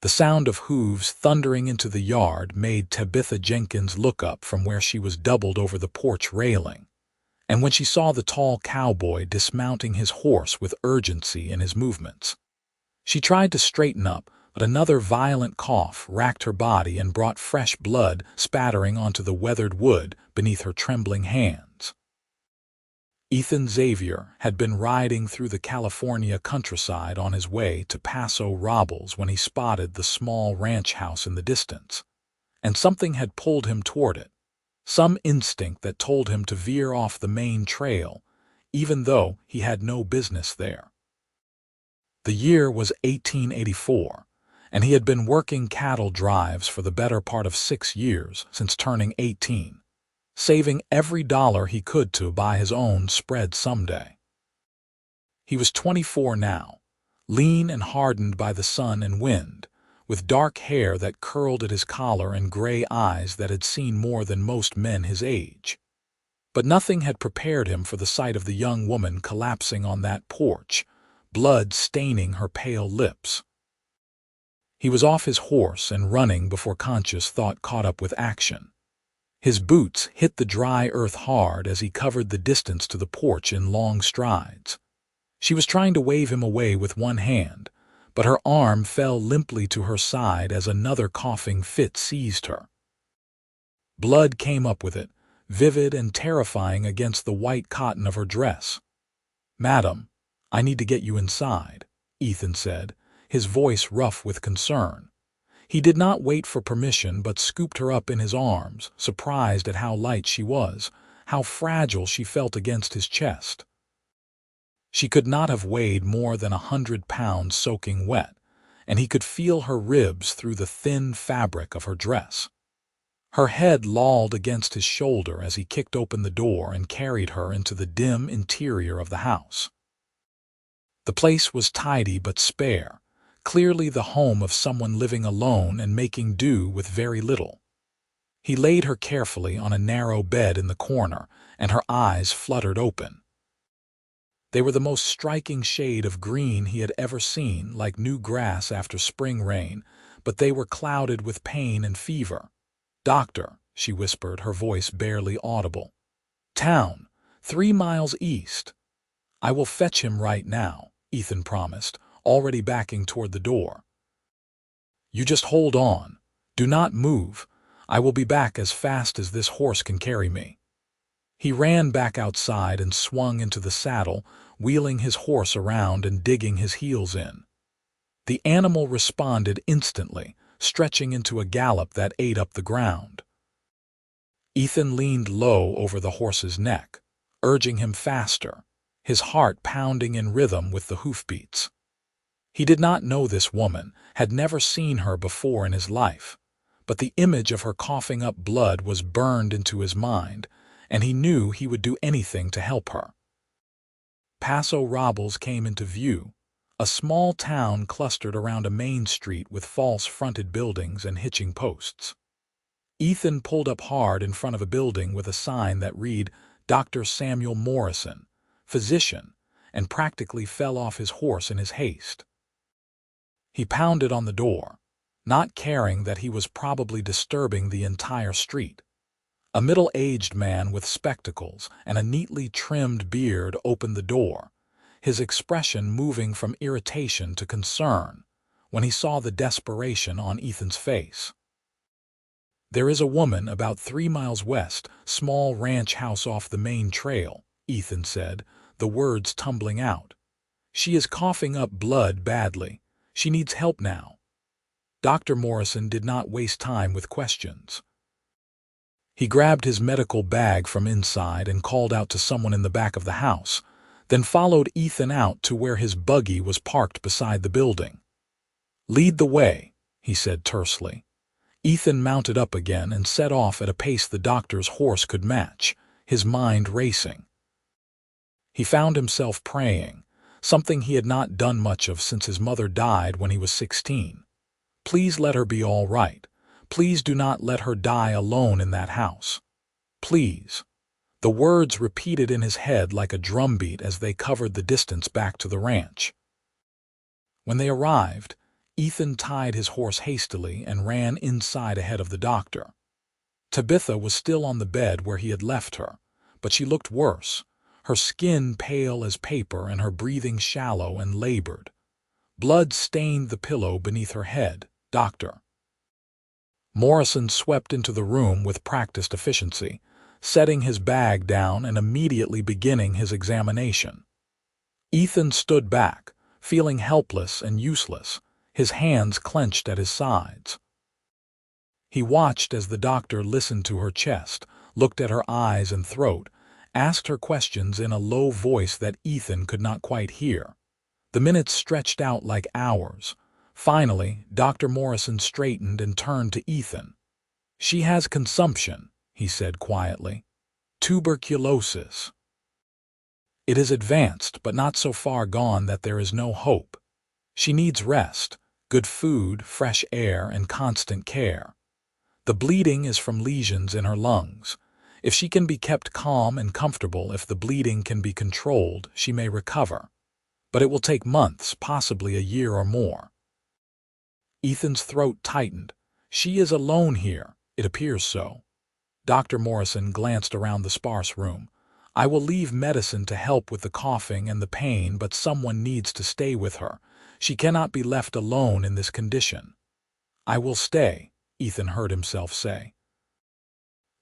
The sound of hooves thundering into the yard made Tabitha Jenkins look up from where she was doubled over the porch railing. And when she saw the tall cowboy dismounting his horse with urgency in his movements, she tried to straighten up, but another violent cough racked her body and brought fresh blood spattering onto the weathered wood beneath her trembling hands. Xavier had been riding through the California countryside on his way to Paso Robles when he spotted the small ranch house in the distance, and something had pulled him toward it, some instinct that told him to veer off the main trail, even though he had no business there. The year was 1884, and he had been working cattle drives for the better part of 6 years since turning 18. Saving every dollar he could to buy his own spread someday. He was 24 now, lean and hardened by the sun and wind, with dark hair that curled at his collar and gray eyes that had seen more than most men his age. But nothing had prepared him for the sight of the young woman collapsing on that porch, blood staining her pale lips. He was off his horse and running before conscious thought caught up with action. His boots hit the dry earth hard as he covered the distance to the porch in long strides. She was trying to wave him away with one hand, but her arm fell limply to her side as another coughing fit seized her. Blood came up with it, vivid and terrifying against the white cotton of her dress. "Madam, I need to get you inside," Ethan said, his voice rough with concern. He did not wait for permission but scooped her up in his arms, surprised at how light she was, how fragile she felt against his chest. She could not have weighed more than 100 pounds soaking wet, and he could feel her ribs through the thin fabric of her dress. Her head lolled against his shoulder as he kicked open the door and carried her into the dim interior of the house. The place was tidy but spare, clearly the home of someone living alone and making do with very little. He laid her carefully on a narrow bed in the corner, and her eyes fluttered open. They were the most striking shade of green he had ever seen, like new grass after spring rain, but they were clouded with pain and fever. "Doctor," she whispered, her voice barely audible. "Town, 3 miles east." "I will fetch him right now," Ethan promised, already backing toward the door. "You just hold on. Do not move. I will be back as fast as this horse can carry me." He ran back outside and swung into the saddle, wheeling his horse around and digging his heels in. The animal responded instantly, stretching into a gallop that ate up the ground. Ethan leaned low over the horse's neck, urging him faster, his heart pounding in rhythm with the hoofbeats. He did not know this woman, had never seen her before in his life, but the image of her coughing up blood was burned into his mind, and he knew he would do anything to help her. Paso Robles came into view, a small town clustered around a main street with false-fronted buildings and hitching posts. Ethan pulled up hard in front of a building with a sign that read, "Dr. Samuel Morrison, physician," and practically fell off his horse in his haste. He pounded on the door, not caring that he was probably disturbing the entire street. A middle-aged man with spectacles and a neatly trimmed beard opened the door, his expression moving from irritation to concern when he saw the desperation on Ethan's face. "There is a woman about 3 miles west, small ranch house off the main trail," Ethan said, the words tumbling out. "She is coughing up blood badly. She needs help now." Dr. Morrison did not waste time with questions. He grabbed his medical bag from inside and called out to someone in the back of the house, then followed Ethan out to where his buggy was parked beside the building. "Lead the way," he said tersely. Ethan mounted up again and set off at a pace the doctor's horse could match, his mind racing. He found himself praying, something he had not done much of since his mother died when he was 16. "Please let her be all right. Please do not let her die alone in that house. Please." The words repeated in his head like a drumbeat as they covered the distance back to the ranch. When they arrived, Ethan tied his horse hastily and ran inside ahead of the doctor. Tabitha was still on the bed where he had left her, but she looked worse, her skin pale as paper and her breathing shallow and labored. Blood stained the pillow beneath her head. "Doctor." Morrison swept into the room with practiced efficiency, setting his bag down and immediately beginning his examination. Ethan stood back, feeling helpless and useless, his hands clenched at his sides. He watched as the doctor listened to her chest, looked at her eyes and throat, asked her questions in a low voice that Ethan could not quite hear. The minutes stretched out like hours. Finally, Dr. Morrison straightened and turned to Ethan. "She has consumption," he said quietly. "Tuberculosis. It is advanced, but not so far gone that there is no hope. She needs rest, good food, fresh air, and constant care. The bleeding is from lesions in her lungs. If she can be kept calm and comfortable, if the bleeding can be controlled, she may recover. But it will take months, possibly a year or more." Ethan's throat tightened. "She is alone here. It appears so." Dr. Morrison glanced around the sparse room. "I will leave medicine to help with the coughing and the pain, but someone needs to stay with her. She cannot be left alone in this condition." "I will stay," Ethan heard himself say.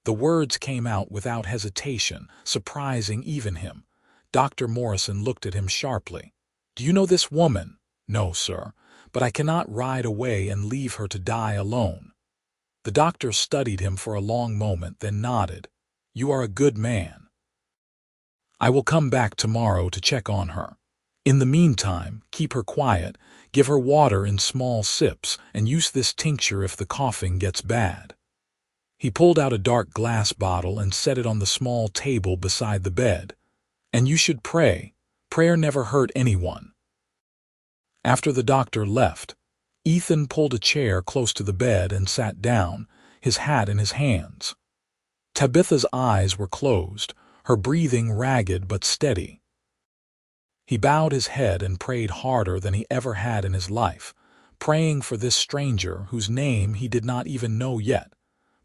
The words came out without hesitation, surprising even him. Dr. Morrison looked at him sharply. "Do you know this woman?" "No, sir, but I cannot ride away and leave her to die alone." The doctor studied him for a long moment, then nodded. "You are a good man. I will come back tomorrow to check on her. In the meantime, keep her quiet, give her water in small sips, and use this tincture if the coughing gets bad." He pulled out a dark glass bottle and set it on the small table beside the bed. "And you should pray. Prayer never hurt anyone." After the doctor left, Ethan pulled a chair close to the bed and sat down, his hat in his hands. Tabitha's eyes were closed, her breathing ragged but steady. He bowed his head and prayed harder than he ever had in his life, praying for this stranger whose name he did not even know yet,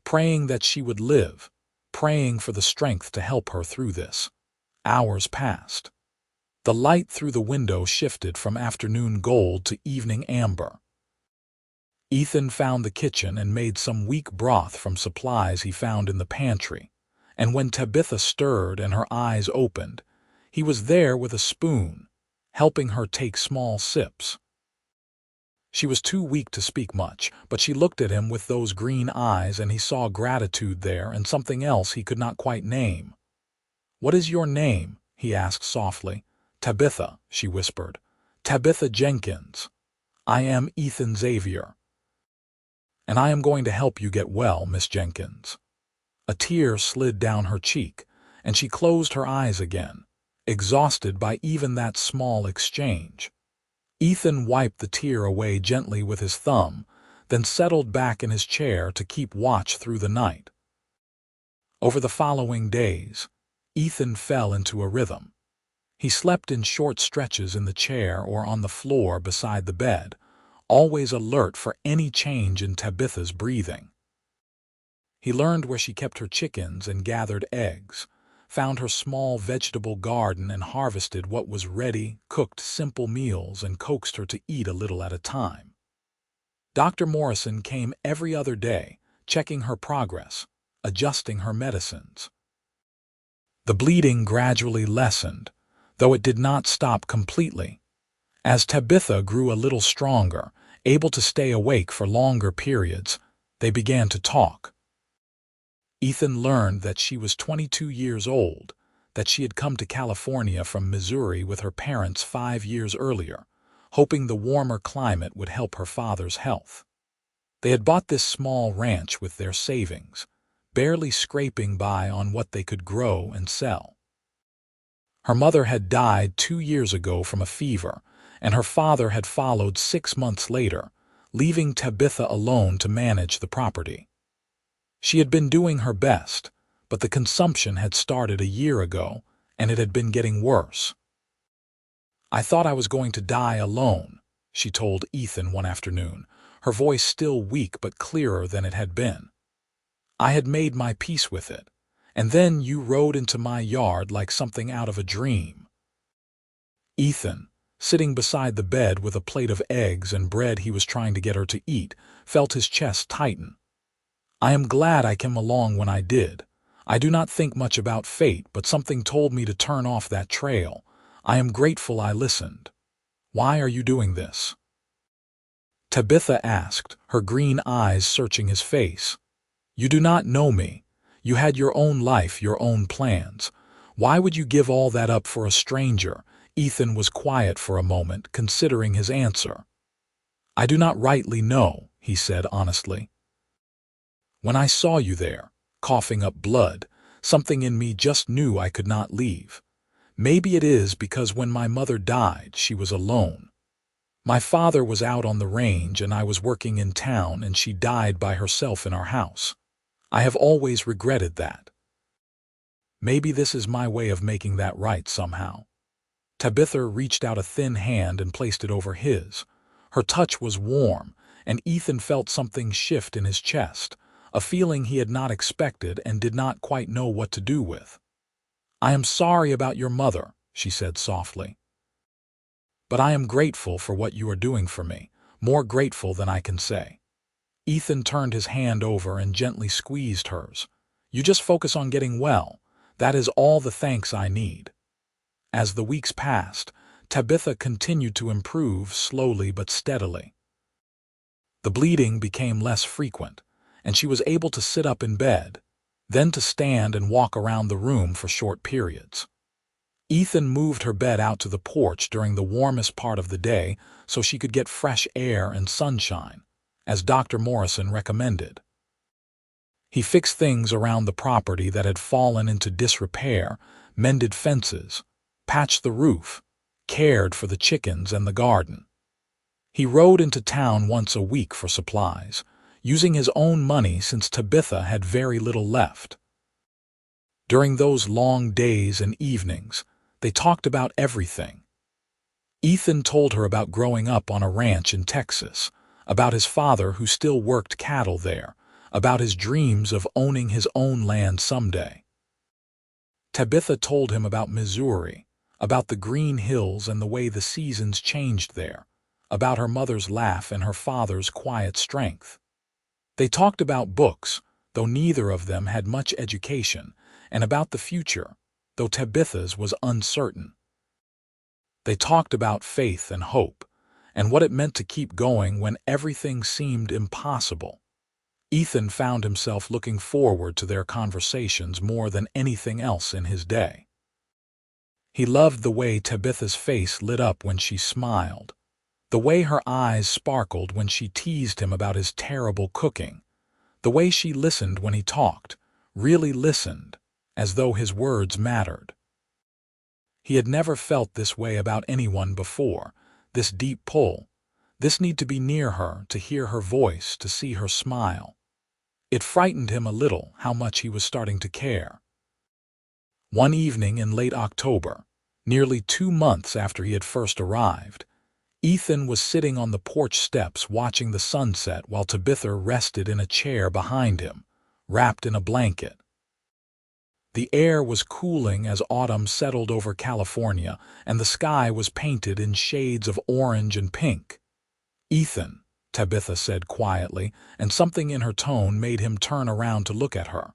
praying that she would live, praying for the strength to help her through this. Hours passed. The light through the window shifted from afternoon gold to evening amber. Ethan found the kitchen and made some weak broth from supplies he found in the pantry, and when Tabitha stirred and her eyes opened, he was there with a spoon, helping her take small sips. She was too weak to speak much, but she looked at him with those green eyes and he saw gratitude there and something else he could not quite name. "What is your name?" he asked softly. "Tabitha," she whispered. "Tabitha Jenkins. I am Ethan Xavier. And I am going to help you get well, Miss Jenkins." A tear slid down her cheek, and she closed her eyes again, exhausted by even that small exchange. Ethan wiped the tear away gently with his thumb, then settled back in his chair to keep watch through the night. Over the following days, Ethan fell into a rhythm. He slept in short stretches in the chair or on the floor beside the bed, always alert for any change in Tabitha's breathing. He learned where she kept her chickens and gathered eggs, found her small vegetable garden and harvested what was ready, cooked simple meals and coaxed her to eat a little at a time. Dr. Morrison came every other day, checking her progress, adjusting her medicines. The bleeding gradually lessened, though it did not stop completely. As Tabitha grew a little stronger, able to stay awake for longer periods, they began to talk. Ethan learned that she was 22 years old, that she had come to California from Missouri with her parents 5 years earlier, hoping the warmer climate would help her father's health. They had bought this small ranch with their savings, barely scraping by on what they could grow and sell. Her mother had died 2 years ago from a fever, and her father had followed 6 months later, leaving Tabitha alone to manage the property. She had been doing her best, but the consumption had started a year ago, and it had been getting worse. "I thought I was going to die alone," she told Ethan one afternoon, her voice still weak but clearer than it had been. "I had made my peace with it, and then you rode into my yard like something out of a dream." Ethan, sitting beside the bed with a plate of eggs and bread he was trying to get her to eat, felt his chest tighten. "I am glad I came along when I did. I do not think much about fate, but something told me to turn off that trail. I am grateful I listened." "Why are you doing this?" Tabitha asked, her green eyes searching his face. "You do not know me. You had your own life, your own plans. Why would you give all that up for a stranger?" Ethan was quiet for a moment, considering his answer. "I do not rightly know," he said honestly. "When I saw you there, coughing up blood, something in me just knew I could not leave. Maybe it is because when my mother died, she was alone. My father was out on the range and I was working in town, and she died by herself in our house. I have always regretted that. Maybe this is my way of making that right somehow." Tabitha reached out a thin hand and placed it over his. Her touch was warm, and Ethan felt something shift in his chest, a feeling he had not expected and did not quite know what to do with. "I am sorry about your mother," she said softly. "But I am grateful for what you are doing for me, more grateful than I can say." Ethan turned his hand over and gently squeezed hers. "You just focus on getting well. That is all the thanks I need." As the weeks passed, Tabitha continued to improve slowly but steadily. The bleeding became less frequent, and she was able to sit up in bed, then to stand and walk around the room for short periods. Ethan moved her bed out to the porch during the warmest part of the day so she could get fresh air and sunshine, as Dr. Morrison recommended. He fixed things around the property that had fallen into disrepair, mended fences, patched the roof, cared for the chickens and the garden. He rode into town once a week for supplies, using his own money since Tabitha had very little left. During those long days and evenings, they talked about everything. Ethan told her about growing up on a ranch in Texas, about his father who still worked cattle there, about his dreams of owning his own land someday. Tabitha told him about Missouri, about the green hills and the way the seasons changed there, about her mother's laugh and her father's quiet strength. They talked about books, though neither of them had much education, and about the future, though Tabitha's was uncertain. They talked about faith and hope, and what it meant to keep going when everything seemed impossible. Ethan found himself looking forward to their conversations more than anything else in his day. He loved the way Tabitha's face lit up when she smiled, the way her eyes sparkled when she teased him about his terrible cooking, the way she listened when he talked, really listened, as though his words mattered. He had never felt this way about anyone before, this deep pull, this need to be near her, to hear her voice, to see her smile. It frightened him a little how much he was starting to care. One evening in late October, nearly 2 months after he had first arrived, Ethan was sitting on the porch steps watching the sunset while Tabitha rested in a chair behind him, wrapped in a blanket. The air was cooling as autumn settled over California, and the sky was painted in shades of orange and pink. "Ethan," Tabitha said quietly, and something in her tone made him turn around to look at her.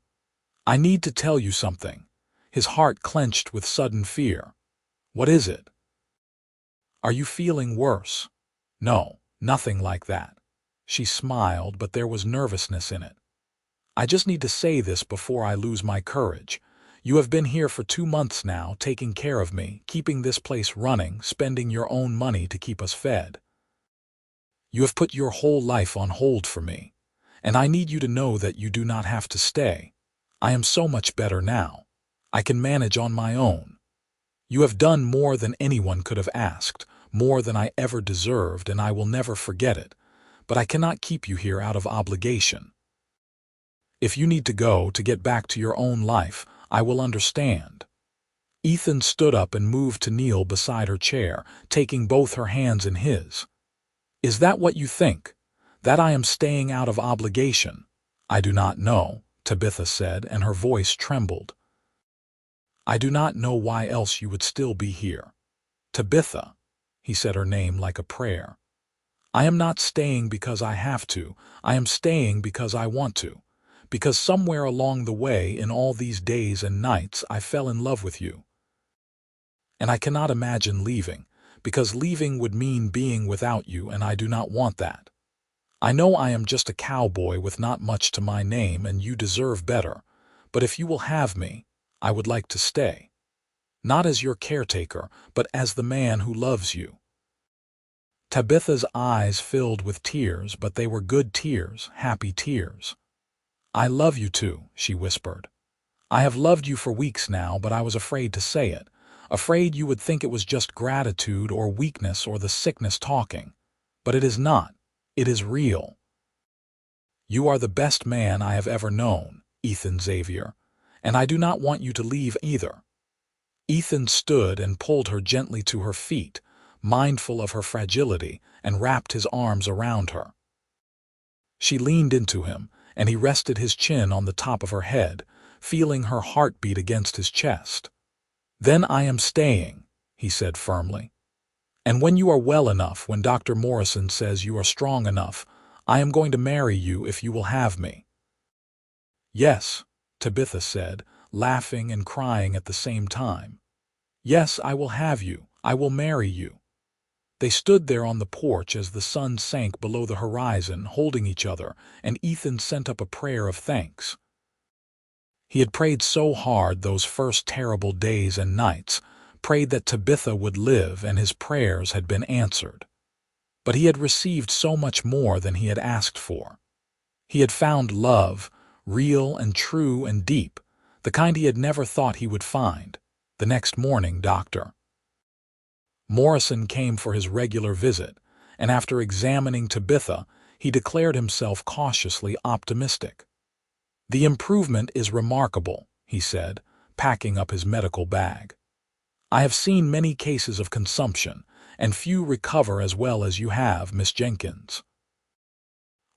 "I need to tell you something." His heart clenched with sudden fear. "What is it?" "Are you feeling worse?" "No, nothing like that." She smiled, but there was nervousness in it. "I just need to say this before I lose my courage. You have been here for 2 months now, taking care of me, keeping this place running, spending your own money to keep us fed. You have put your whole life on hold for me, and I need you to know that you do not have to stay. I am so much better now. I can manage on my own. You have done more than anyone could have asked, more than I ever deserved, and I will never forget it, but I cannot keep you here out of obligation. If you need to go to get back to your own life, I will understand." Ethan stood up and moved to kneel beside her chair, taking both her hands in his. Is that what you think? That I am staying out of obligation? I do not know, Tabitha said, and her voice trembled. I do not know why else you would still be here. Tabitha, he said her name like a prayer. I am not staying because I have to. I am staying because I want to. Because somewhere along the way in all these days and nights I fell in love with you. And I cannot imagine leaving, because leaving would mean being without you, and I do not want that. I know I am just a cowboy with not much to my name, and you deserve better, but if you will have me, I would like to stay. Not as your caretaker, but as the man who loves you. Tabitha's eyes filled with tears, but they were good tears, happy tears. I love you too, she whispered. I have loved you for weeks now, but I was afraid to say it, afraid you would think it was just gratitude or weakness or the sickness talking. But it is not. It is real. You are the best man I have ever known, Ethan Xavier, and I do not want you to leave either. Ethan stood and pulled her gently to her feet, mindful of her fragility, and wrapped his arms around her. She leaned into him, and he rested his chin on the top of her head, feeling her heartbeat against his chest. Then I am staying, he said firmly. And when you are well enough, when Dr. Morrison says you are strong enough, I am going to marry you if you will have me. Yes, Tabitha said, laughing and crying at the same time. Yes, I will have you. I will marry you. They stood there on the porch as the sun sank below the horizon, holding each other, and Ethan sent up a prayer of thanks. He had prayed so hard those first terrible days and nights, prayed that Tabitha would live, and his prayers had been answered. But he had received so much more than he had asked for. He had found love, real and true and deep, the kind he had never thought he would find. The next morning, Dr. Morrison came for his regular visit, and after examining Tabitha, he declared himself cautiously optimistic. The improvement is remarkable, he said, packing up his medical bag. I have seen many cases of consumption, and few recover as well as you have, Miss Jenkins.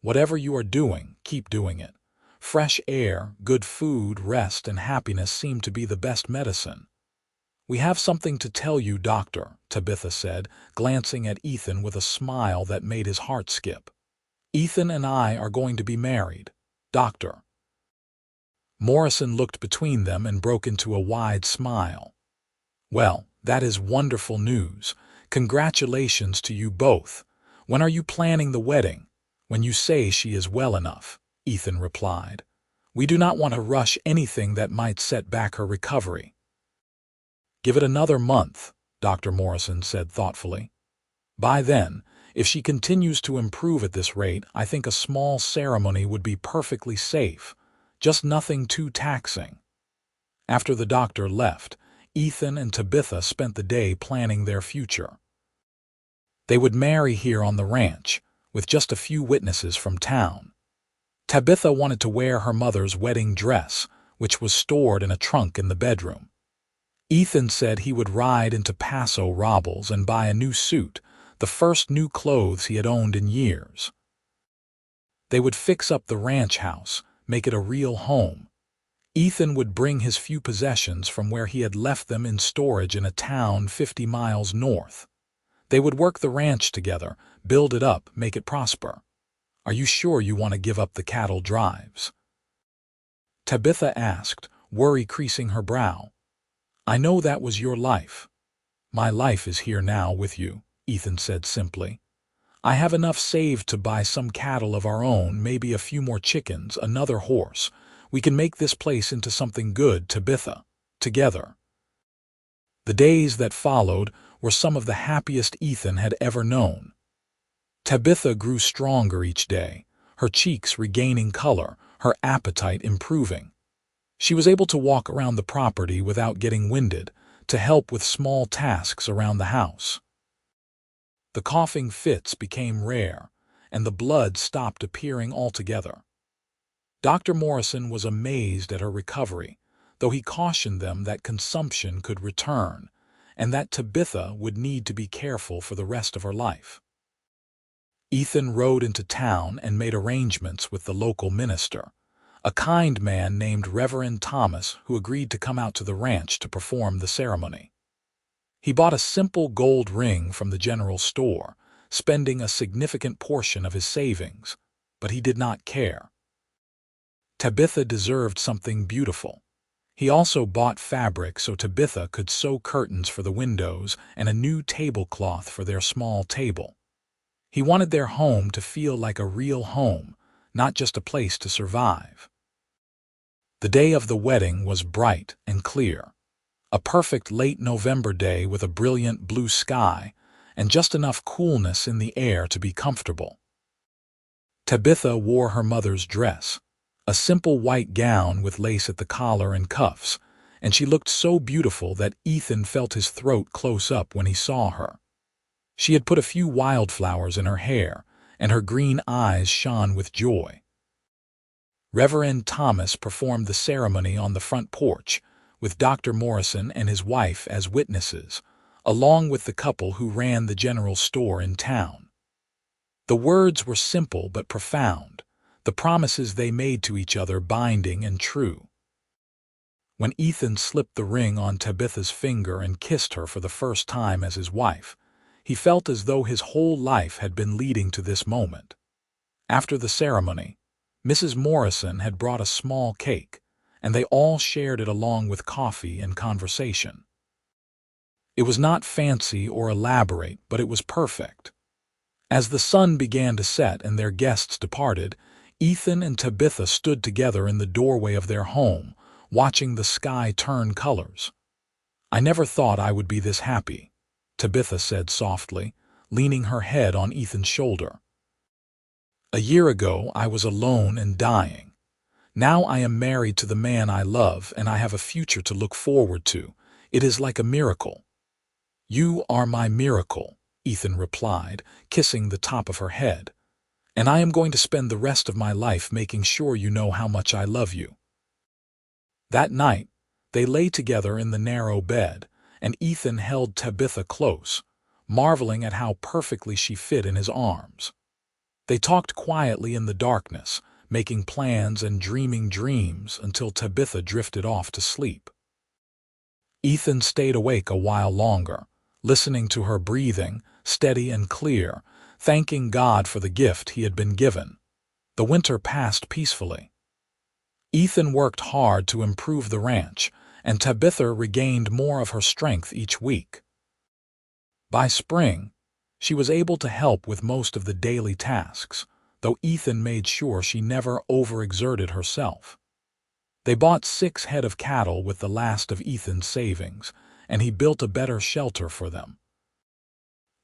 Whatever you are doing, keep doing it. Fresh air, good food, rest, and happiness seem to be the best medicine. We have something to tell you, Doctor, Tabitha said, glancing at Ethan with a smile that made his heart skip. Ethan and I are going to be married, Doctor. Morrison looked between them and broke into a wide smile. Well, that is wonderful news. Congratulations to you both. When are you planning the wedding? When you say she is well enough, Ethan replied. We do not want to rush anything that might set back her recovery. Give it another month, Dr. Morrison said thoughtfully. By then, if she continues to improve at this rate, I think a small ceremony would be perfectly safe, just nothing too taxing. After the doctor left, Ethan and Tabitha spent the day planning their future. They would marry here on the ranch, with just a few witnesses from town. Tabitha wanted to wear her mother's wedding dress, which was stored in a trunk in the bedroom. Ethan said he would ride into Paso Robles and buy a new suit, the first new clothes he had owned in years. They would fix up the ranch house, make it a real home. Ethan would bring his few possessions from where he had left them in storage in a town 50 miles north. They would work the ranch together, build it up, make it prosper. Are you sure you want to give up the cattle drives? Tabitha asked, worry creasing her brow. I know that was your life. My life is here now with you, Ethan said simply. I have enough saved to buy some cattle of our own, maybe a few more chickens, another horse. We can make this place into something good, Tabitha, together. The days that followed were some of the happiest Ethan had ever known. Tabitha grew stronger each day, her cheeks regaining color, her appetite improving. She was able to walk around the property without getting winded, to help with small tasks around the house. The coughing fits became rare, and the blood stopped appearing altogether. Dr. Morrison was amazed at her recovery, though he cautioned them that consumption could return, and that Tabitha would need to be careful for the rest of her life. Ethan rode into town and made arrangements with the local minister, a kind man named Reverend Thomas, who agreed to come out to the ranch to perform the ceremony. He bought a simple gold ring from the general store, spending a significant portion of his savings, but he did not care. Tabitha deserved something beautiful. He also bought fabric so Tabitha could sew curtains for the windows and a new tablecloth for their small table. He wanted their home to feel like a real home, not just a place to survive. The day of the wedding was bright and clear. A perfect late November day with a brilliant blue sky and just enough coolness in the air to be comfortable. Tabitha wore her mother's dress, a simple white gown with lace at the collar and cuffs, and she looked so beautiful that Ethan felt his throat close up when he saw her. She had put a few wildflowers in her hair, and her green eyes shone with joy. Reverend Thomas performed the ceremony on the front porch, with Dr. Morrison and his wife as witnesses, along with the couple who ran the general store in town. The words were simple but profound, the promises they made to each other binding and true. When Ethan slipped the ring on Tabitha's finger and kissed her for the first time as his wife, he felt as though his whole life had been leading to this moment. After the ceremony, Mrs. Morrison had brought a small cake, and they all shared it along with coffee and conversation. It was not fancy or elaborate, but it was perfect. As the sun began to set and their guests departed, Ethan and Tabitha stood together in the doorway of their home, watching the sky turn colors. "I never thought I would be this happy," Tabitha said softly, leaning her head on Ethan's shoulder. "A year ago, I was alone and dying. Now I am married to the man I love, and I have a future to look forward to. It is like a miracle." "You are my miracle," Ethan replied, kissing the top of her head. "And I am going to spend the rest of my life making sure you know how much I love you." That night, they lay together in the narrow bed, and Ethan held Tabitha close, marveling at how perfectly she fit in his arms. They talked quietly in the darkness, making plans and dreaming dreams until Tabitha drifted off to sleep. Ethan stayed awake a while longer, listening to her breathing, steady and clear, thanking God for the gift he had been given. The winter passed peacefully. Ethan worked hard to improve the ranch, and Tabitha regained more of her strength each week. By spring, she was able to help with most of the daily tasks, though Ethan made sure she never overexerted herself. They bought 6 head of cattle with the last of Ethan's savings, and he built a better shelter for them.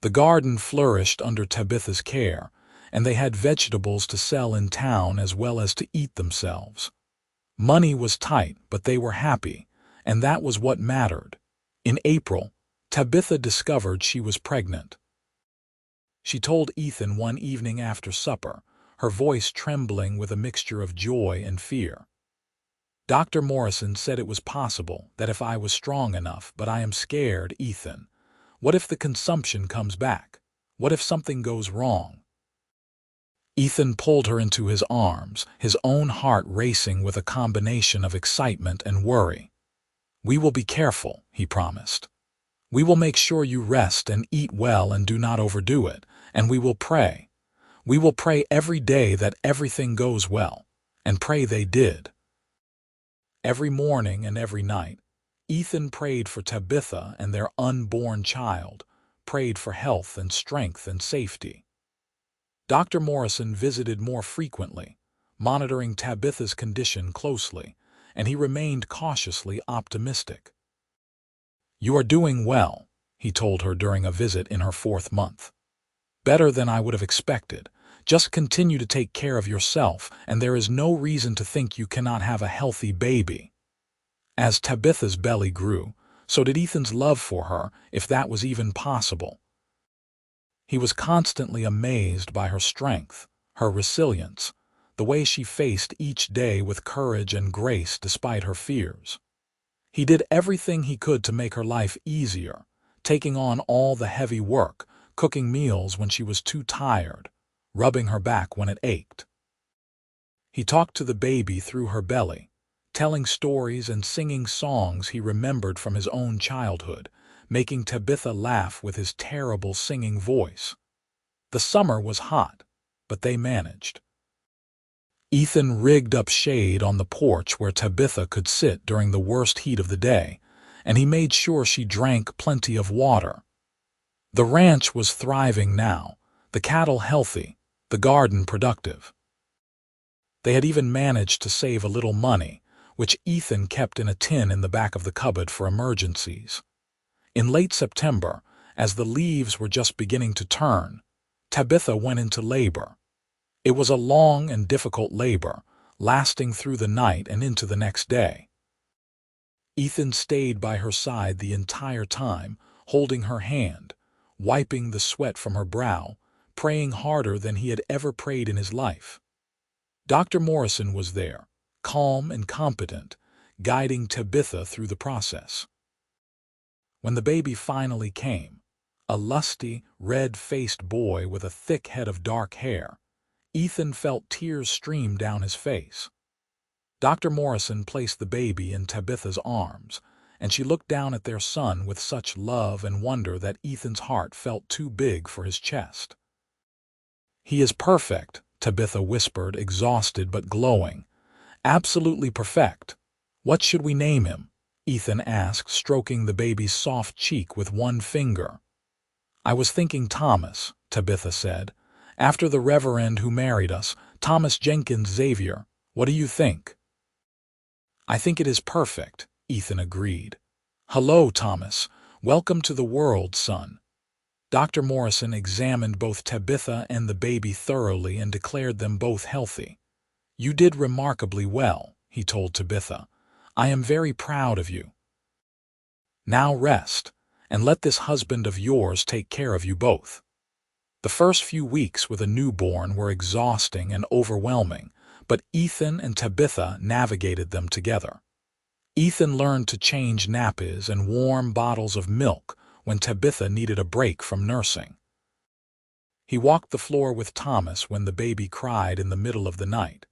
The garden flourished under Tabitha's care, and they had vegetables to sell in town as well as to eat themselves. Money was tight, but they were happy, and that was what mattered. In April, Tabitha discovered she was pregnant. She told Ethan one evening after supper, her voice trembling with a mixture of joy and fear. "Dr. Morrison said it was possible, that if I was strong enough, but I am scared, Ethan. What if the consumption comes back? What if something goes wrong?" Ethan pulled her into his arms, his own heart racing with a combination of excitement and worry. "We will be careful," he promised. "We will make sure you rest and eat well and do not overdo it, and we will pray. We will pray every day that everything goes well," and pray they did. Every morning and every night, Ethan prayed for Tabitha and their unborn child, prayed for health and strength and safety. Dr. Morrison visited more frequently, monitoring Tabitha's condition closely, and he remained cautiously optimistic. "You are doing well," he told her during a visit in her 4th month. "Better than I would have expected. Just continue to take care of yourself, and there is no reason to think you cannot have a healthy baby." As Tabitha's belly grew, so did Ethan's love for her, if that was even possible. He was constantly amazed by her strength, her resilience, the way she faced each day with courage and grace despite her fears. He did everything he could to make her life easier, taking on all the heavy work, cooking meals when she was too tired, rubbing her back when it ached. He talked to the baby through her belly, telling stories and singing songs he remembered from his own childhood, making Tabitha laugh with his terrible singing voice. The summer was hot, but they managed. Ethan rigged up shade on the porch where Tabitha could sit during the worst heat of the day, and he made sure she drank plenty of water. The ranch was thriving now, the cattle healthy, the garden productive. They had even managed to save a little money, which Ethan kept in a tin in the back of the cupboard for emergencies. In late September, as the leaves were just beginning to turn, Tabitha went into labor. It was a long and difficult labor, lasting through the night and into the next day. Ethan stayed by her side the entire time, holding her hand, wiping the sweat from her brow, praying harder than he had ever prayed in his life. Dr. Morrison was there, calm and competent, guiding Tabitha through the process. When the baby finally came, a lusty, red-faced boy with a thick head of dark hair, Ethan felt tears stream down his face. Dr. Morrison placed the baby in Tabitha's arms, and she looked down at their son with such love and wonder that Ethan's heart felt too big for his chest. "He is perfect," Tabitha whispered, exhausted but glowing. "Absolutely perfect. What should we name him?" Ethan asked, stroking the baby's soft cheek with one finger. "I was thinking Thomas," Tabitha said. "After the Reverend who married us, Thomas Jenkins Xavier. What do you think?" "I think it is perfect," Ethan agreed. "Hello, Thomas. Welcome to the world, son." Dr. Morrison examined both Tabitha and the baby thoroughly and declared them both healthy. "You did remarkably well," he told Tabitha. "I am very proud of you. Now rest, and let this husband of yours take care of you both." The first few weeks with a newborn were exhausting and overwhelming, but Ethan and Tabitha navigated them together. Ethan learned to change nappies and warm bottles of milk when Tabitha needed a break from nursing. He walked the floor with Thomas when the baby cried in the middle of the night,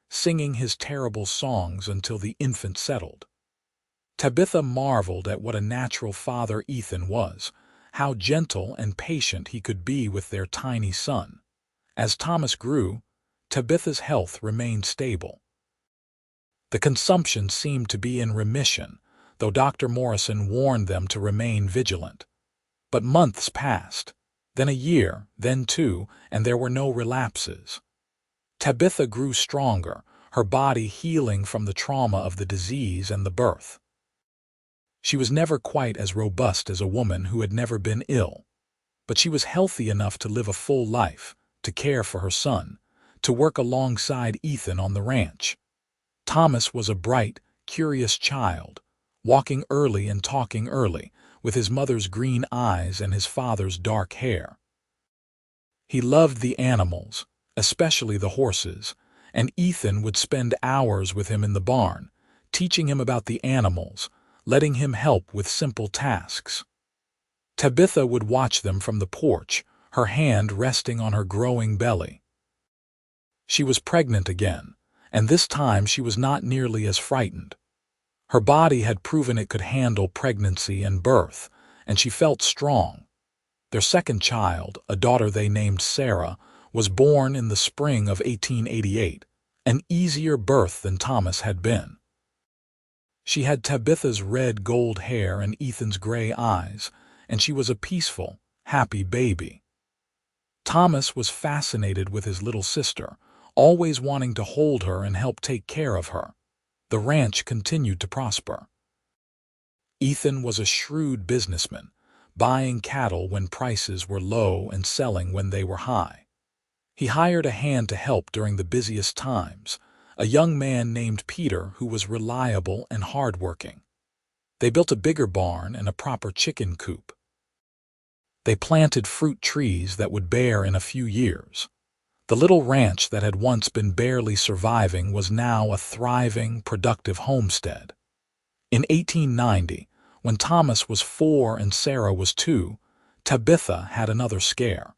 singing his terrible songs until the infant settled. Tabitha marveled at what a natural father Ethan was, how gentle and patient he could be with their tiny son. As Thomas grew, Tabitha's health remained stable. The consumption seemed to be in remission, though Dr. Morrison warned them to remain vigilant. But months passed, then a year, then two, and there were no relapses. Tabitha grew stronger, her body healing from the trauma of the disease and the birth. She was never quite as robust as a woman who had never been ill, but she was healthy enough to live a full life, to care for her son, to work alongside Ethan on the ranch. Thomas was a bright, curious child, walking early and talking early, with his mother's green eyes and his father's dark hair. He loved the animals, especially the horses, and Ethan would spend hours with him in the barn, teaching him about the animals, letting him help with simple tasks. Tabitha would watch them from the porch, her hand resting on her growing belly. She was pregnant again, and this time she was not nearly as frightened. Her body had proven it could handle pregnancy and birth, and she felt strong. Their second child, a daughter they named Sarah, was born in the spring of 1888, an easier birth than Thomas had been. She had Tabitha's red gold hair and Ethan's gray eyes, and she was a peaceful, happy baby. Thomas was fascinated with his little sister, always wanting to hold her and help take care of her. The ranch continued to prosper. Ethan was a shrewd businessman, buying cattle when prices were low and selling when they were high. He hired a hand to help during the busiest times, a young man named Peter who was reliable and hardworking. They built a bigger barn and a proper chicken coop. They planted fruit trees that would bear in a few years. The little ranch that had once been barely surviving was now a thriving, productive homestead. In 1890, when Thomas was 4 and Sarah was 2, Tabitha had another scare.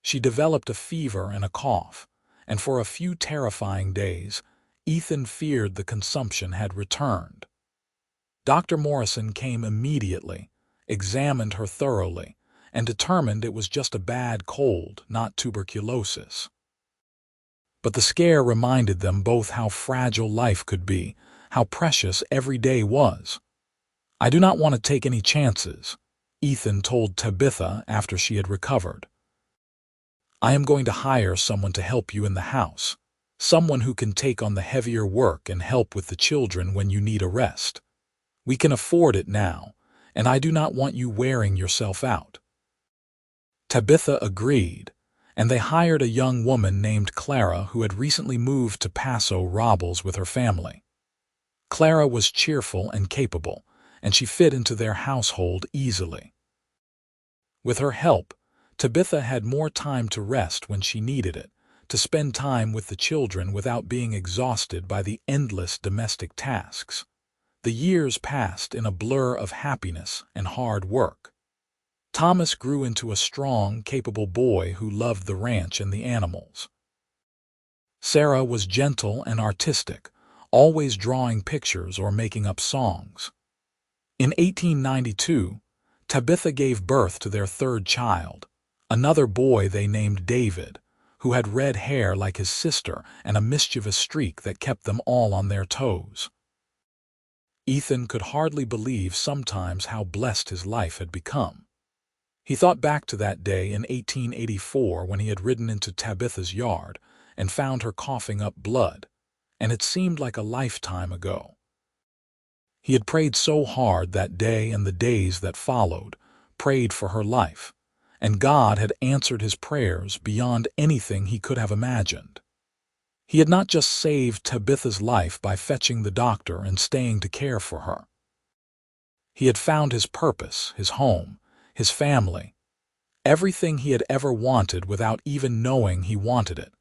She developed a fever and a cough, and for a few terrifying days, Ethan feared the consumption had returned. Dr. Morrison came immediately, examined her thoroughly, and determined it was just a bad cold, not tuberculosis. But the scare reminded them both how fragile life could be, how precious every day was. "I do not want to take any chances," Ethan told Tabitha after she had recovered. "I am going to hire someone to help you in the house, someone who can take on the heavier work and help with the children when you need a rest. We can afford it now, and I do not want you wearing yourself out." Tabitha agreed, and they hired a young woman named Clara who had recently moved to Paso Robles with her family. Clara was cheerful and capable, and she fit into their household easily. With her help, Tabitha had more time to rest when she needed it, to spend time with the children without being exhausted by the endless domestic tasks. The years passed in a blur of happiness and hard work. Thomas grew into a strong, capable boy who loved the ranch and the animals. Sarah was gentle and artistic, always drawing pictures or making up songs. In 1892, Tabitha gave birth to their third child, another boy they named David, who had red hair like his sister and a mischievous streak that kept them all on their toes. Ethan could hardly believe sometimes how blessed his life had become. He thought back to that day in 1884 when he had ridden into Tabitha's yard and found her coughing up blood, and it seemed like a lifetime ago. He had prayed so hard that day and the days that followed, prayed for her life, and God had answered his prayers beyond anything he could have imagined. He had not just saved Tabitha's life by fetching the doctor and staying to care for her. He had found his purpose, his home, his family, everything he had ever wanted without even knowing he wanted it.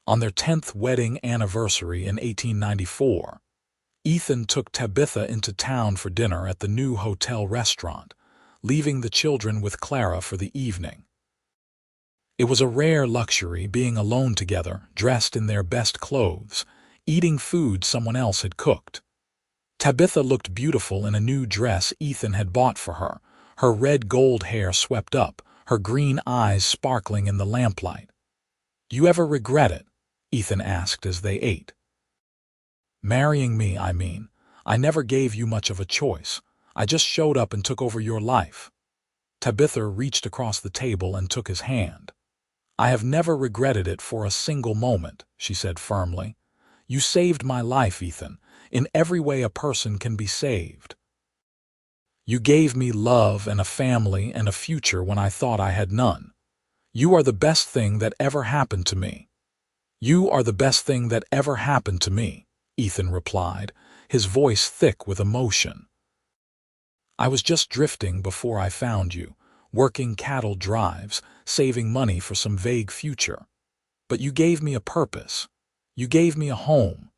On their 10th wedding anniversary in 1894, Ethan took Tabitha into town for dinner at the new hotel restaurant, leaving the children with Clara for the evening. It was a rare luxury being alone together, dressed in their best clothes, eating food someone else had cooked. Tabitha looked beautiful in a new dress Ethan had bought for her, her red gold hair swept up, her green eyes sparkling in the lamplight. "Do you ever regret it?" Ethan asked as they ate. "Marrying me, I mean. I never gave you much of a choice. I just showed up and took over your life." Tabitha reached across the table and took his hand. "I have never regretted it for a single moment," she said firmly. "You saved my life, Ethan, in every way a person can be saved. You gave me love and a family and a future when I thought I had none. You are the best thing that ever happened to me." "You are the best thing that ever happened to me," Ethan replied, his voice thick with emotion. "I was just drifting before I found you, working cattle drives, saving money for some vague future. But you gave me a purpose. You gave me a home.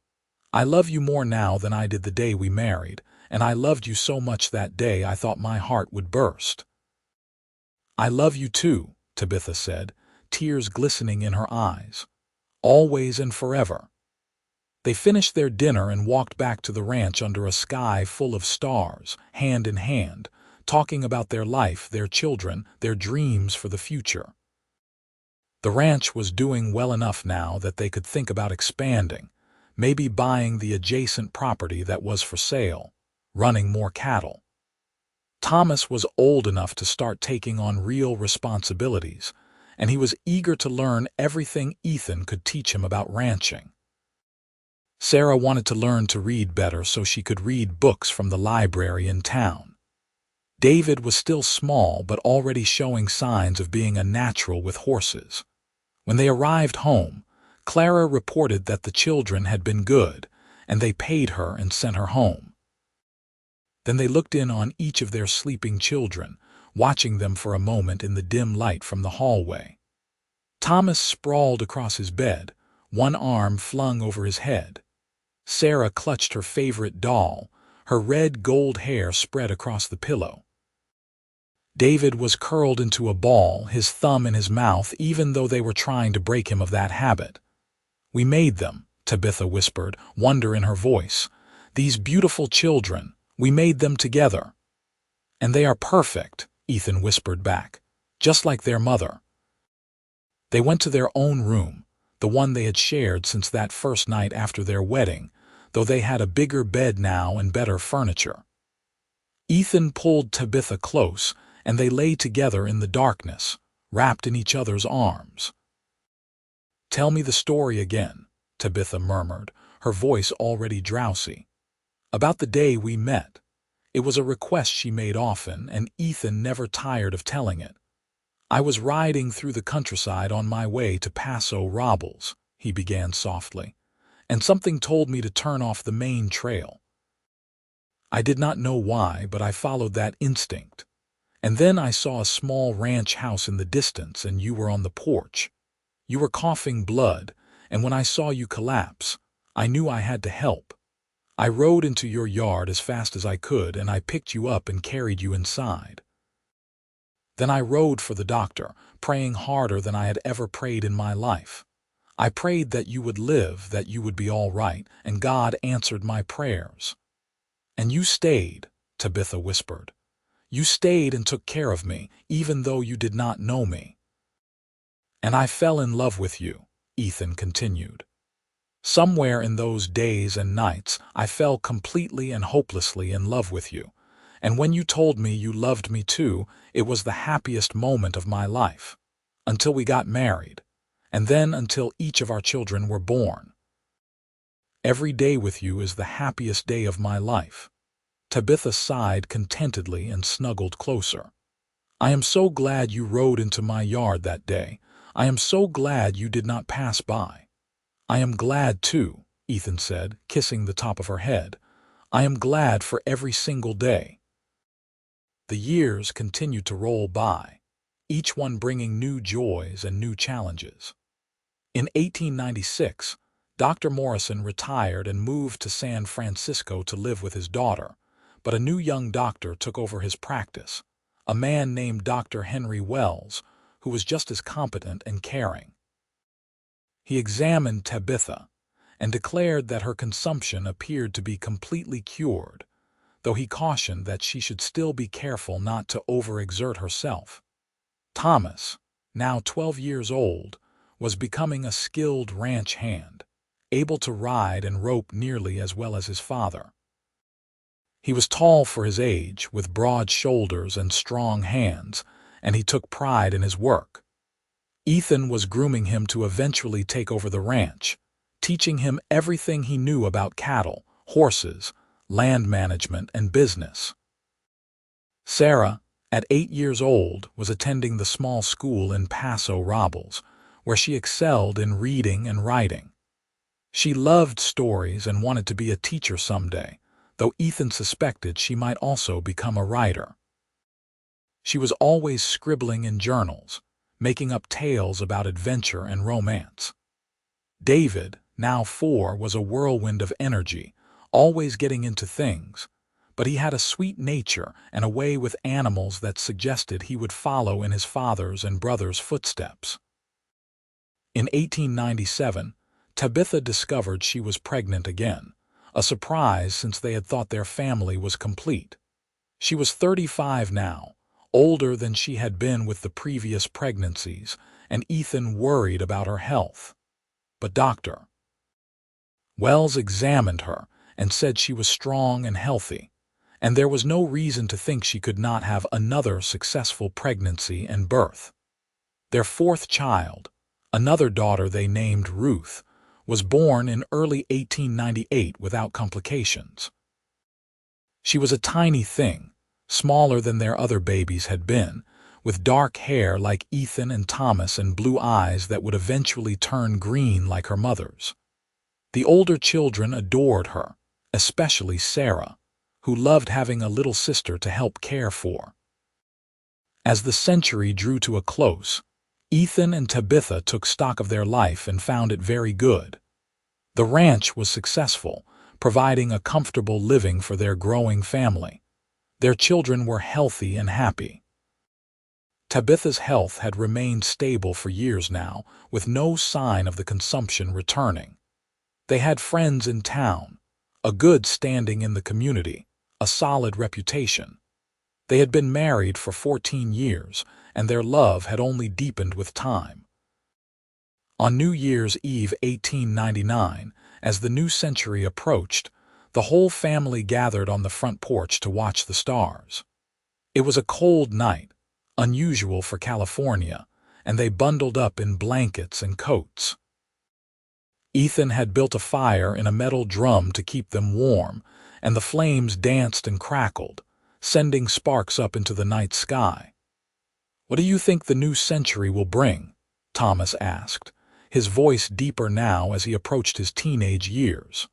I love you more now than I did the day we married, and I loved you so much that day I thought my heart would burst." "I love you too," Tabitha said, tears glistening in her eyes. "Always and forever." They finished their dinner and walked back to the ranch under a sky full of stars, hand in hand, talking about their life, their children, their dreams for the future. The ranch was doing well enough now that they could think about expanding, maybe buying the adjacent property that was for sale, running more cattle. Thomas was old enough to start taking on real responsibilities, and he was eager to learn everything Ethan could teach him about ranching. Sarah wanted to learn to read better so she could read books from the library in town. David was still small but already showing signs of being a natural with horses. When they arrived home, Clara reported that the children had been good, and they paid her and sent her home. Then they looked in on each of their sleeping children, watching them for a moment in the dim light from the hallway. Thomas sprawled across his bed, one arm flung over his head. Sarah clutched her favorite doll, her red gold hair spread across the pillow. David was curled into a ball, his thumb in his mouth, even though they were trying to break him of that habit. "We made them," Tabitha whispered, wonder in her voice. "These beautiful children, we made them together." "And they are perfect," Ethan whispered back, "just like their mother." They went to their own room, the one they had shared since that first night after their wedding, though they had a bigger bed now and better furniture. Ethan pulled Tabitha close, and they lay together in the darkness, wrapped in each other's arms. "Tell me the story again," Tabitha murmured, her voice already drowsy. "About the day we met." It was a request she made often, and Ethan never tired of telling it. "I was riding through the countryside on my way to Paso Robles," he began softly, "and something told me to turn off the main trail. I did not know why, but I followed that instinct. And then I saw a small ranch house in the distance, and you were on the porch. You were coughing blood, and when I saw you collapse, I knew I had to help. I rode into your yard as fast as I could, and I picked you up and carried you inside. Then I rode for the doctor, praying harder than I had ever prayed in my life. I prayed that you would live, that you would be all right, and God answered my prayers." "And you stayed," Tabitha whispered. "You stayed and took care of me, even though you did not know me." "And I fell in love with you," Ethan continued. "Somewhere in those days and nights, I fell completely and hopelessly in love with you. And when you told me you loved me too, it was the happiest moment of my life. Until we got married. And then until each of our children were born. Every day with you is the happiest day of my life." Tabitha sighed contentedly and snuggled closer. "I am so glad you rode into my yard that day. I am so glad you did not pass by." "I am glad too," Ethan said, kissing the top of her head. "I am glad for every single day." The years continued to roll by, each one bringing new joys and new challenges. In 1896, Dr. Morrison retired and moved to San Francisco to live with his daughter, but a new young doctor took over his practice, a man named Dr. Henry Wells, who was just as competent and caring. He examined Tabitha and declared that her consumption appeared to be completely cured, though he cautioned that she should still be careful not to overexert herself. Thomas, now 12 years old, was becoming a skilled ranch hand, able to ride and rope nearly as well as his father. He was tall for his age, with broad shoulders and strong hands, and he took pride in his work. Ethan was grooming him to eventually take over the ranch, teaching him everything he knew about cattle, horses, land management, and business. Sarah, at 8 years old, was attending the small school in Paso Robles, where she excelled in reading and writing. She loved stories and wanted to be a teacher someday, though Ethan suspected she might also become a writer. She was always scribbling in journals, making up tales about adventure and romance. David, now 4, was a whirlwind of energy, always getting into things, but he had a sweet nature and a way with animals that suggested he would follow in his father's and brother's footsteps. In 1897, Tabitha discovered she was pregnant again, a surprise since they had thought their family was complete. She was 35 now, older than she had been with the previous pregnancies, and Ethan worried about her health. But Dr. Wells examined her and said she was strong and healthy, and there was no reason to think she could not have another successful pregnancy and birth. Their 4th child, another daughter they named Ruth, was born in early 1898 without complications. She was a tiny thing, smaller than their other babies had been, with dark hair like Ethan and Thomas and blue eyes that would eventually turn green like her mother's. The older children adored her, especially Sarah, who loved having a little sister to help care for. As the century drew to a close, Ethan and Tabitha took stock of their life and found it very good. The ranch was successful, providing a comfortable living for their growing family. Their children were healthy and happy. Tabitha's health had remained stable for years now, with no sign of the consumption returning. They had friends in town, a good standing in the community, a solid reputation. They had been married for 14 years, and their love had only deepened with time. On New Year's Eve 1899, as the new century approached, the whole family gathered on the front porch to watch the stars. It was a cold night, unusual for California, and they bundled up in blankets and coats. Ethan had built a fire in a metal drum to keep them warm, and the flames danced and crackled, sending sparks up into the night sky. "What do you think the new century will bring?" Thomas asked, his voice deeper now as he approached his teenage years.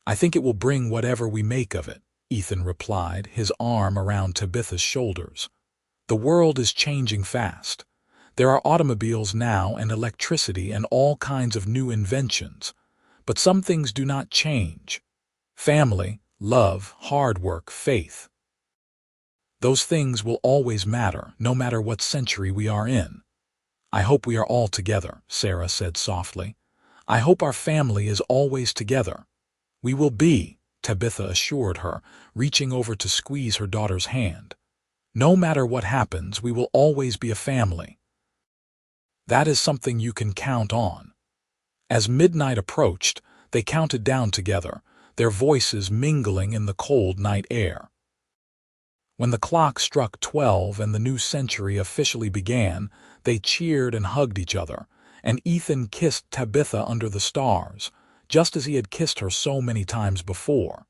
"I think it will bring whatever we make of it," Ethan replied, his arm around Tabitha's shoulders. "The world is changing fast. There are automobiles now and electricity and all kinds of new inventions. But some things do not change. Family, love, hard work, faith. Those things will always matter, no matter what century we are in." "I hope we are all together," Sarah said softly. "I hope our family is always together." "We will be," Tabitha assured her, reaching over to squeeze her daughter's hand. "No matter what happens, we will always be a family. That is something you can count on." As midnight approached, they counted down together, their voices mingling in the cold night air. When the clock struck 12 and the new century officially began, they cheered and hugged each other, and Ethan kissed Tabitha under the stars, just as he had kissed her so many times before.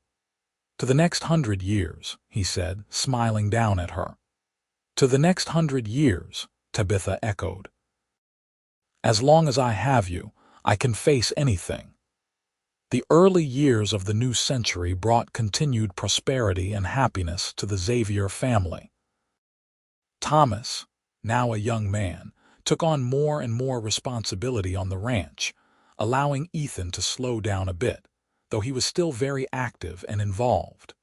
"To the next 100 years," he said, smiling down at her. "To the next 100 years," Tabitha echoed. "As long as I have you, I can face anything." The early years of the new century brought continued prosperity and happiness to the Xavier family. Thomas, now a young man, took on more and more responsibility on the ranch, allowing Ethan to slow down a bit, though he was still very active and involved.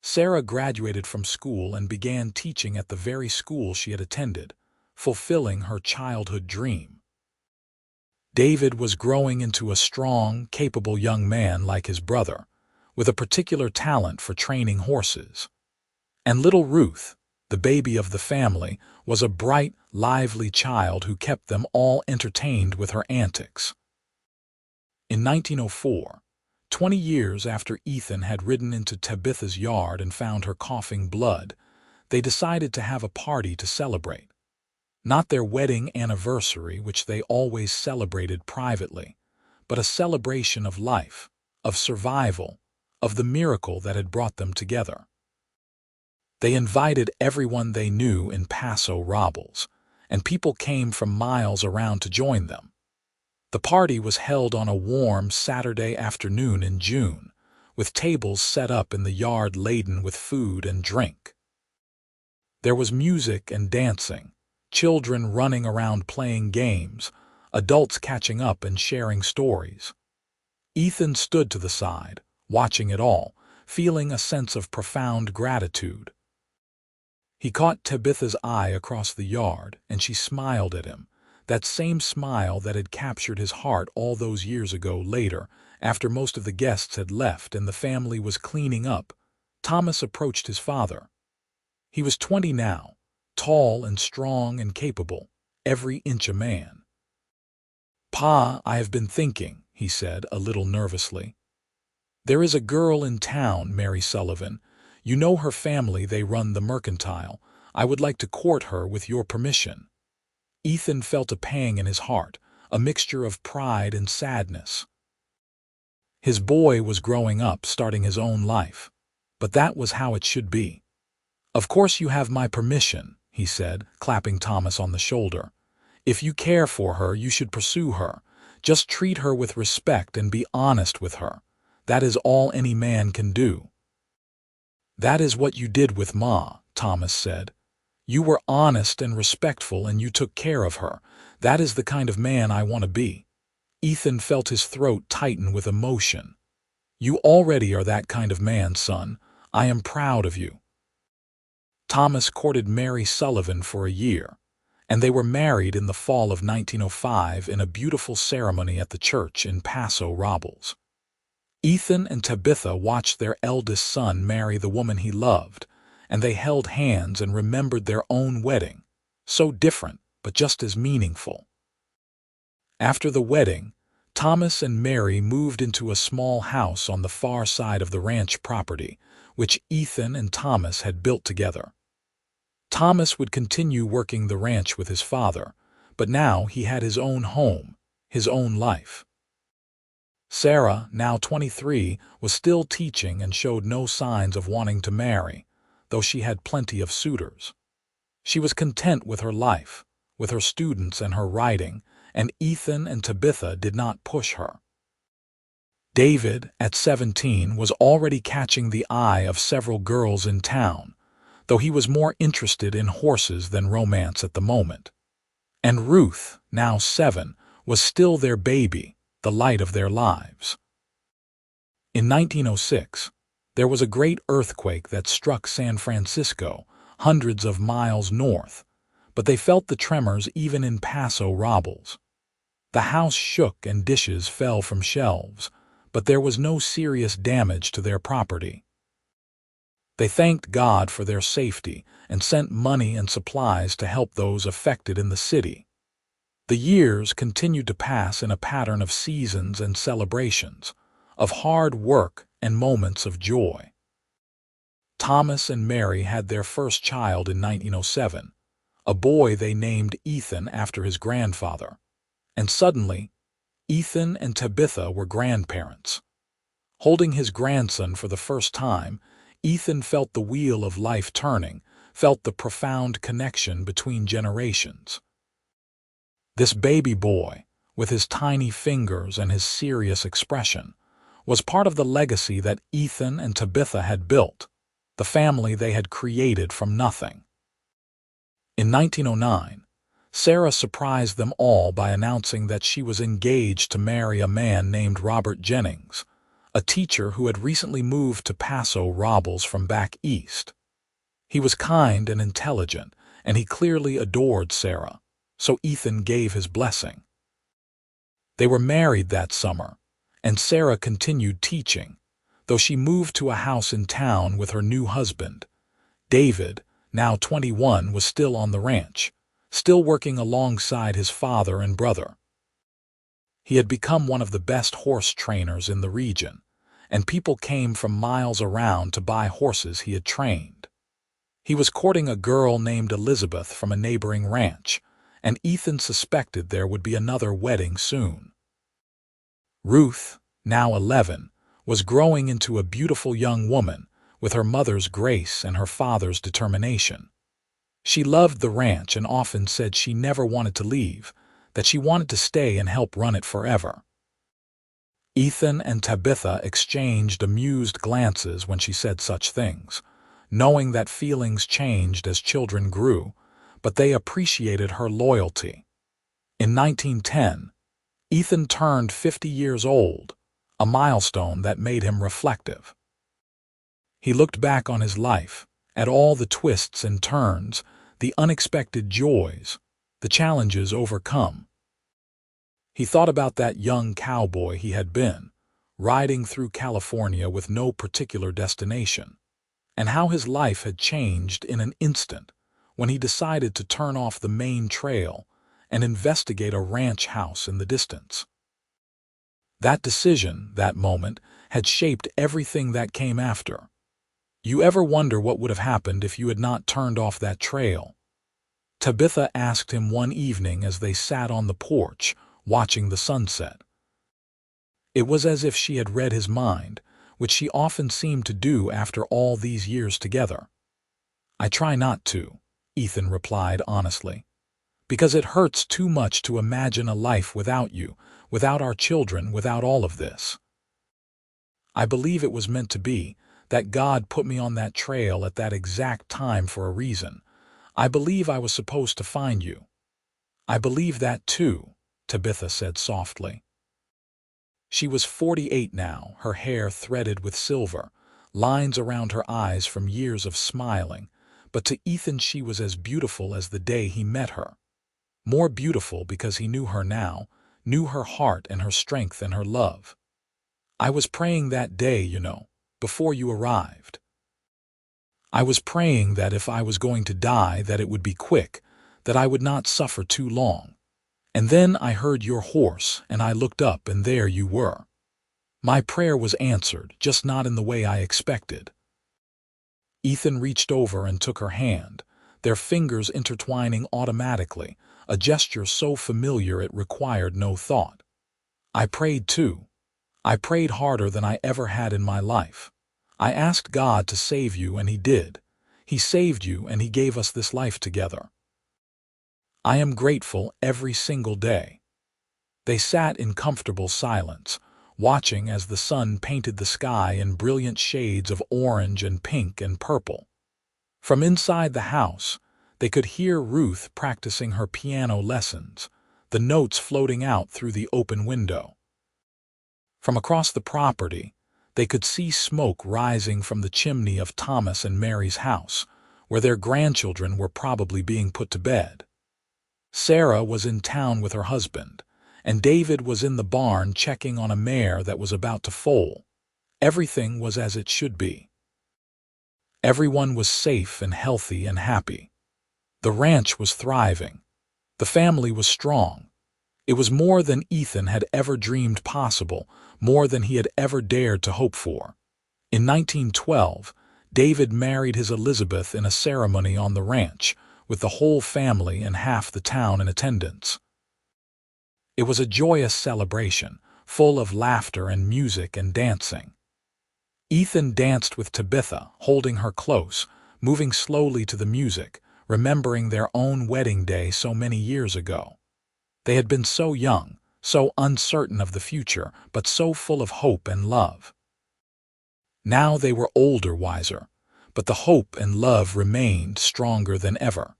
Sarah graduated from school and began teaching at the very school she had attended, fulfilling her childhood dream. David was growing into a strong, capable young man like his brother, with a particular talent for training horses. And little Ruth, the baby of the family, was a bright, lively child who kept them all entertained with her antics. In 1904, 20 years after Ethan had ridden into Tabitha's yard and found her coughing blood, they decided to have a party to celebrate. Not their wedding anniversary, which they always celebrated privately, but a celebration of life, of survival, of the miracle that had brought them together. They invited everyone they knew in Paso Robles, and people came from miles around to join them. The party was held on a warm Saturday afternoon in June, with tables set up in the yard laden with food and drink. There was music and dancing, children running around playing games, adults catching up and sharing stories. Ethan stood to the side, watching it all, feeling a sense of profound gratitude. He caught Tabitha's eye across the yard, and she smiled at him, that same smile that had captured his heart all those years ago. Later, after most of the guests had left and the family was cleaning up, Thomas approached his father. He was 20 now, tall and strong and capable, every inch a man. "Pa, I have been thinking," he said, a little nervously. "There is a girl in town, Mary Sullivan. You know her family, they run the mercantile. I would like to court her with your permission." Ethan felt a pang in his heart, a mixture of pride and sadness. His boy was growing up, starting his own life. But that was how it should be. "Of course you have my permission," he said, clapping Thomas on the shoulder. "If you care for her, you should pursue her. Just treat her with respect and be honest with her. That is all any man can do." "That is what you did with Ma," Thomas said. "You were honest and respectful and you took care of her. That is the kind of man I want to be." Ethan felt his throat tighten with emotion. "You already are that kind of man, son. I am proud of you." Thomas courted Mary Sullivan for a year, and they were married in the fall of 1905 in a beautiful ceremony at the church in Paso Robles. Ethan and Tabitha watched their eldest son marry the woman he loved, and they held hands and remembered their own wedding, so different but just as meaningful. After the wedding, Thomas and Mary moved into a small house on the far side of the ranch property, which Ethan and Thomas had built together. Thomas would continue working the ranch with his father, but now he had his own home, his own life. Sarah, now 23, was still teaching and showed no signs of wanting to marry, though she had plenty of suitors. She was content with her life, with her students and her writing, and Ethan and Tabitha did not push her. David, at 17, was already catching the eye of several girls in town, though he was more interested in horses than romance at the moment. And Ruth, now 7, was still their baby, the light of their lives. In 1906, there was a great earthquake that struck San Francisco, hundreds of miles north, but they felt the tremors even in Paso Robles. The house shook and dishes fell from shelves, but there was no serious damage to their property. They thanked God for their safety and sent money and supplies to help those affected in the city. The years continued to pass in a pattern of seasons and celebrations, of hard work and moments of joy. Thomas and Mary had their first child in 1907, a boy they named Ethan after his grandfather. And suddenly, Ethan and Tabitha were grandparents. Holding his grandson for the first time, Ethan felt the wheel of life turning, felt the profound connection between generations. This baby boy, with his tiny fingers and his serious expression, was part of the legacy that Ethan and Tabitha had built, the family they had created from nothing. In 1909, Sarah surprised them all by announcing that she was engaged to marry a man named Robert Jennings, a teacher who had recently moved to Paso Robles from back east. He was kind and intelligent, and he clearly adored Sarah, so Ethan gave his blessing. They were married that summer, and Sarah continued teaching, though she moved to a house in town with her new husband. David, now 21, was still on the ranch, still working alongside his father and brother. He had become one of the best horse trainers in the region, and people came from miles around to buy horses he had trained. He was courting a girl named Elizabeth from a neighboring ranch, and Ethan suspected there would be another wedding soon. Ruth, now 11, was growing into a beautiful young woman with her mother's grace and her father's determination. She loved the ranch and often said she never wanted to leave, that she wanted to stay and help run it forever. Ethan and Tabitha exchanged amused glances when she said such things, knowing that feelings changed as children grew, but they appreciated her loyalty. In 1910, Ethan turned 50 years old, a milestone that made him reflective. He looked back on his life, at all the twists and turns, the unexpected joys, the challenges overcome. He thought about that young cowboy he had been, riding through California with no particular destination, and how his life had changed in an instant when he decided to turn off the main trail and investigate a ranch house in the distance. That decision, that moment, had shaped everything that came after. You ever wonder what would have happened if you had not turned off that trail? Tabitha asked him one evening as they sat on the porch, watching the sunset. It was as if she had read his mind, which she often seemed to do after all these years together. "I try not to," Ethan replied honestly, "because it hurts too much to imagine a life without you, without our children, without all of this. I believe it was meant to be, that God put me on that trail at that exact time for a reason. I believe I was supposed to find you." "I believe that too," Tabitha said softly. She was 48 now, her hair threaded with silver, lines around her eyes from years of smiling, but to Ethan she was as beautiful as the day he met her. More beautiful because he knew her now, knew her heart and her strength and her love. I was praying that day, before you arrived. I was praying that if I was going to die, that it would be quick, that I would not suffer too long. And then I heard your horse, and I looked up, and there you were. My prayer was answered, just not in the way I expected. Ethan reached over and took her hand, their fingers intertwining automatically, a gesture so familiar it required no thought. I prayed too. I prayed harder than I ever had in my life. I asked God to save you, and He did. He saved you, and He gave us this life together. I am grateful every single day. They sat in comfortable silence, watching as the sun painted the sky in brilliant shades of orange and pink and purple. From inside the house, they could hear Ruth practicing her piano lessons, the notes floating out through the open window. From across the property, they could see smoke rising from the chimney of Thomas and Mary's house, where their grandchildren were probably being put to bed. Sarah was in town with her husband, and David was in the barn checking on a mare that was about to foal. Everything was as it should be. Everyone was safe and healthy and happy. The ranch was thriving. The family was strong. It was more than Ethan had ever dreamed possible, more than he had ever dared to hope for. In 1912, David married his Elizabeth in a ceremony on the ranch, with the whole family and half the town in attendance. It was a joyous celebration, full of laughter and music and dancing. Ethan danced with Tabitha, holding her close, moving slowly to the music, remembering their own wedding day so many years ago. They had been so young, so uncertain of the future, but so full of hope and love. Now they were older, wiser, but the hope and love remained stronger than ever.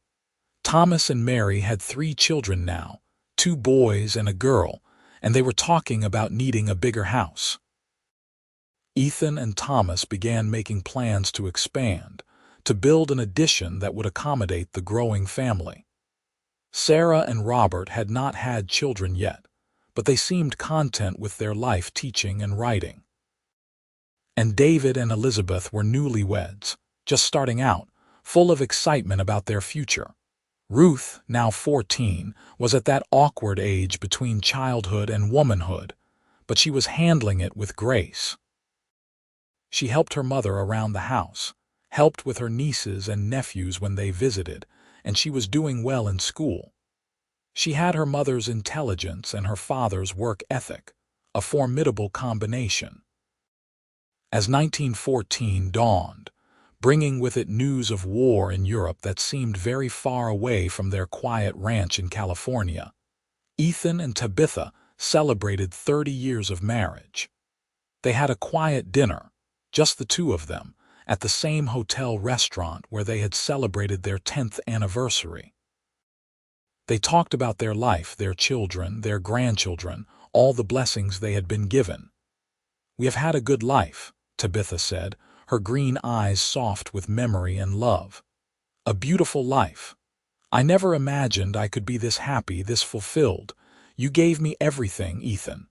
Thomas and Mary had 3 children now, 2 boys and a girl, and they were talking about needing a bigger house. Ethan and Thomas began making plans to expand, to build an addition that would accommodate the growing family. Sarah and Robert had not had children yet, but they seemed content with their life teaching and writing. And David and Elizabeth were newlyweds, just starting out, full of excitement about their future. Ruth, now 14, was at that awkward age between childhood and womanhood, but she was handling it with grace. She helped her mother around the house, helped with her nieces and nephews when they visited, and she was doing well in school. She had her mother's intelligence and her father's work ethic, a formidable combination. As 1914 dawned, bringing with it news of war in Europe that seemed very far away from their quiet ranch in California, Ethan and Tabitha celebrated 30 years of marriage. They had a quiet dinner, just the 2 of them, at the same hotel restaurant where they had celebrated their 10th anniversary. They talked about their life, their children, their grandchildren, all the blessings they had been given. "We have had a good life," Tabitha said, her green eyes soft with memory and love. "A beautiful life. I never imagined I could be this happy, this fulfilled. You gave me everything, Ethan.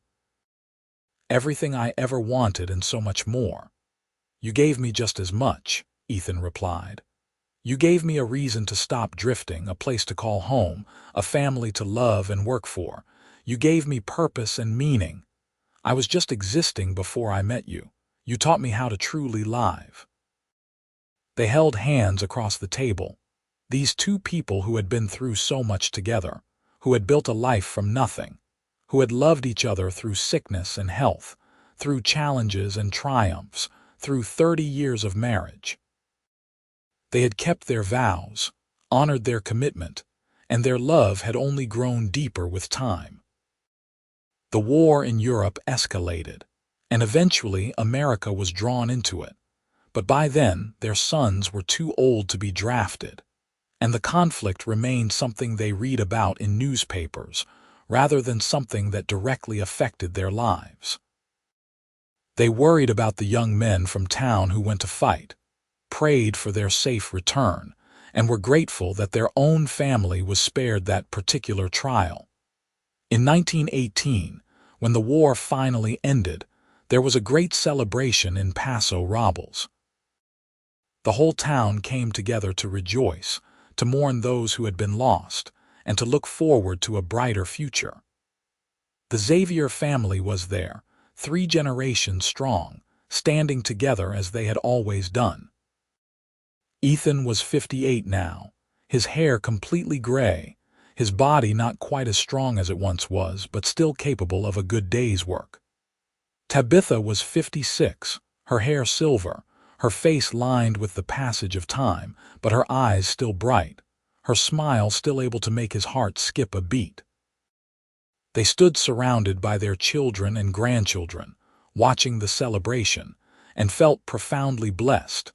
Everything I ever wanted and so much more." "You gave me just as much," Ethan replied. "You gave me a reason to stop drifting, a place to call home, a family to love and work for. You gave me purpose and meaning. I was just existing before I met you. You taught me how to truly live." They held hands across the table. These 2 people who had been through so much together, who had built a life from nothing, who had loved each other through sickness and health, through challenges and triumphs, through 30 years of marriage. They had kept their vows, honored their commitment, and their love had only grown deeper with time. The war in Europe escalated, and eventually America was drawn into it. But by then, their sons were too old to be drafted, and the conflict remained something they read about in newspapers, rather than something that directly affected their lives. They worried about the young men from town who went to fight, prayed for their safe return, and were grateful that their own family was spared that particular trial. In 1918, when the war finally ended, there was a great celebration in Paso Robles. The whole town came together to rejoice, to mourn those who had been lost, and to look forward to a brighter future. The Xavier family was there, 3 generations strong, standing together as they had always done. Ethan was 58 now, his hair completely gray, his body not quite as strong as it once was, but still capable of a good day's work. Tabitha was 56, her hair silver, her face lined with the passage of time, but her eyes still bright, her smile still able to make his heart skip a beat. They stood surrounded by their children and grandchildren, watching the celebration, and felt profoundly blessed.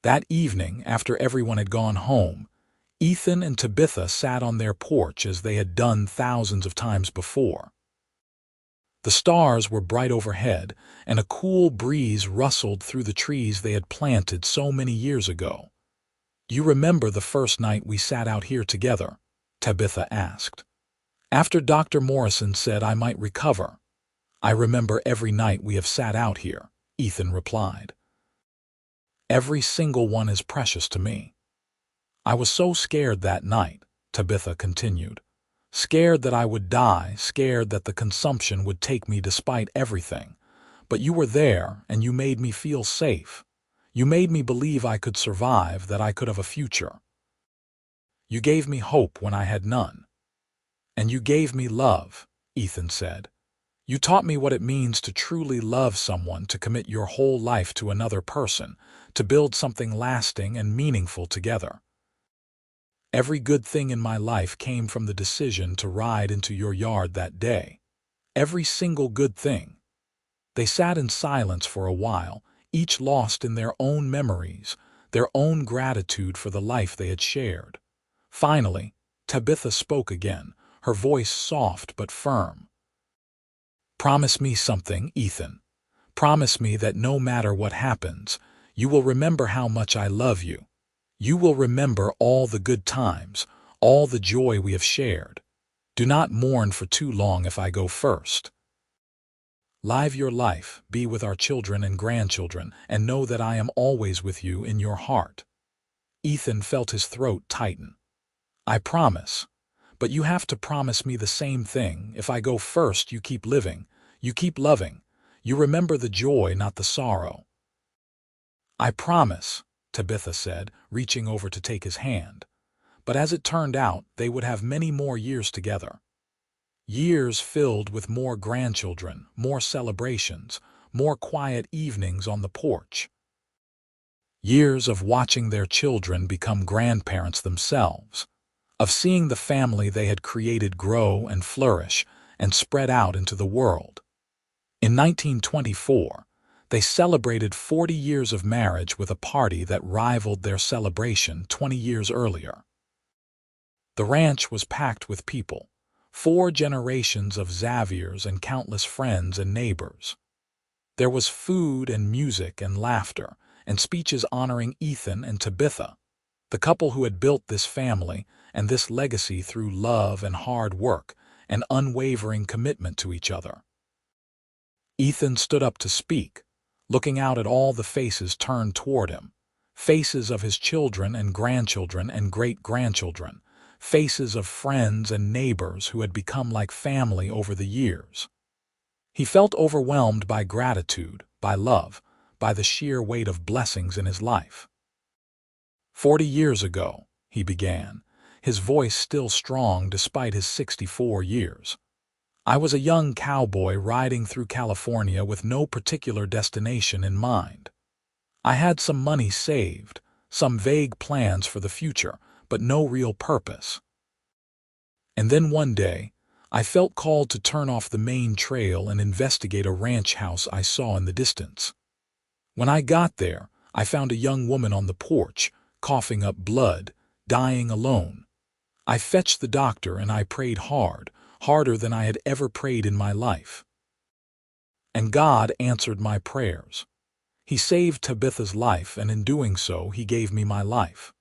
That evening, after everyone had gone home, Ethan and Tabitha sat on their porch as they had done thousands of times before. The stars were bright overhead, and a cool breeze rustled through the trees they had planted so many years ago. "You remember the first night we sat out here together?" Tabitha asked. "After Dr. Morrison said I might recover." "I remember every night we have sat out here," Ethan replied. "Every single one is precious to me." "I was so scared that night," Tabitha continued. "Scared that I would die, scared that the consumption would take me despite everything. But you were there, and you made me feel safe. You made me believe I could survive, that I could have a future. You gave me hope when I had none. And you gave me love," Ethan said. "You taught me what it means to truly love someone, to commit your whole life to another person, to build something lasting and meaningful together. Every good thing in my life came from the decision to ride into your yard that day. Every single good thing." They sat in silence for a while, each lost in their own memories, their own gratitude for the life they had shared. Finally, Tabitha spoke again, her voice soft but firm. "Promise me something, Ethan. Promise me that no matter what happens, you will remember how much I love you. You will remember all the good times, all the joy we have shared. Do not mourn for too long if I go first. Live your life, be with our children and grandchildren, and know that I am always with you in your heart." Ethan felt his throat tighten. "I promise. But you have to promise me the same thing. If I go first, you keep living, you keep loving, you remember the joy, not the sorrow." "I promise," Tabitha said, reaching over to take his hand. But as it turned out, they would have many more years together. Years filled with more grandchildren, more celebrations, more quiet evenings on the porch. Years of watching their children become grandparents themselves, of seeing the family they had created grow and flourish and spread out into the world. In 1924, they celebrated 40 years of marriage with a party that rivaled their celebration 20 years earlier. The ranch was packed with people, 4 generations of Xaviers and countless friends and neighbors. There was food and music and laughter and speeches honoring Ethan and Tabitha, the couple who had built this family and this legacy through love and hard work and unwavering commitment to each other. Ethan stood up to speak, looking out at all the faces turned toward him, faces of his children and grandchildren and great-grandchildren, faces of friends and neighbors who had become like family over the years. He felt overwhelmed by gratitude, by love, by the sheer weight of blessings in his life. 40 years ago, he began, his voice still strong despite his 64 years. I was a young cowboy riding through California with no particular destination in mind. I had some money saved, some vague plans for the future, but no real purpose. And then one day, I felt called to turn off the main trail and investigate a ranch house I saw in the distance. When I got there, I found a young woman on the porch, coughing up blood, dying alone. I fetched the doctor and I prayed hard, harder than I had ever prayed in my life. And God answered my prayers. He saved Tabitha's life, and in doing so, he gave me my life.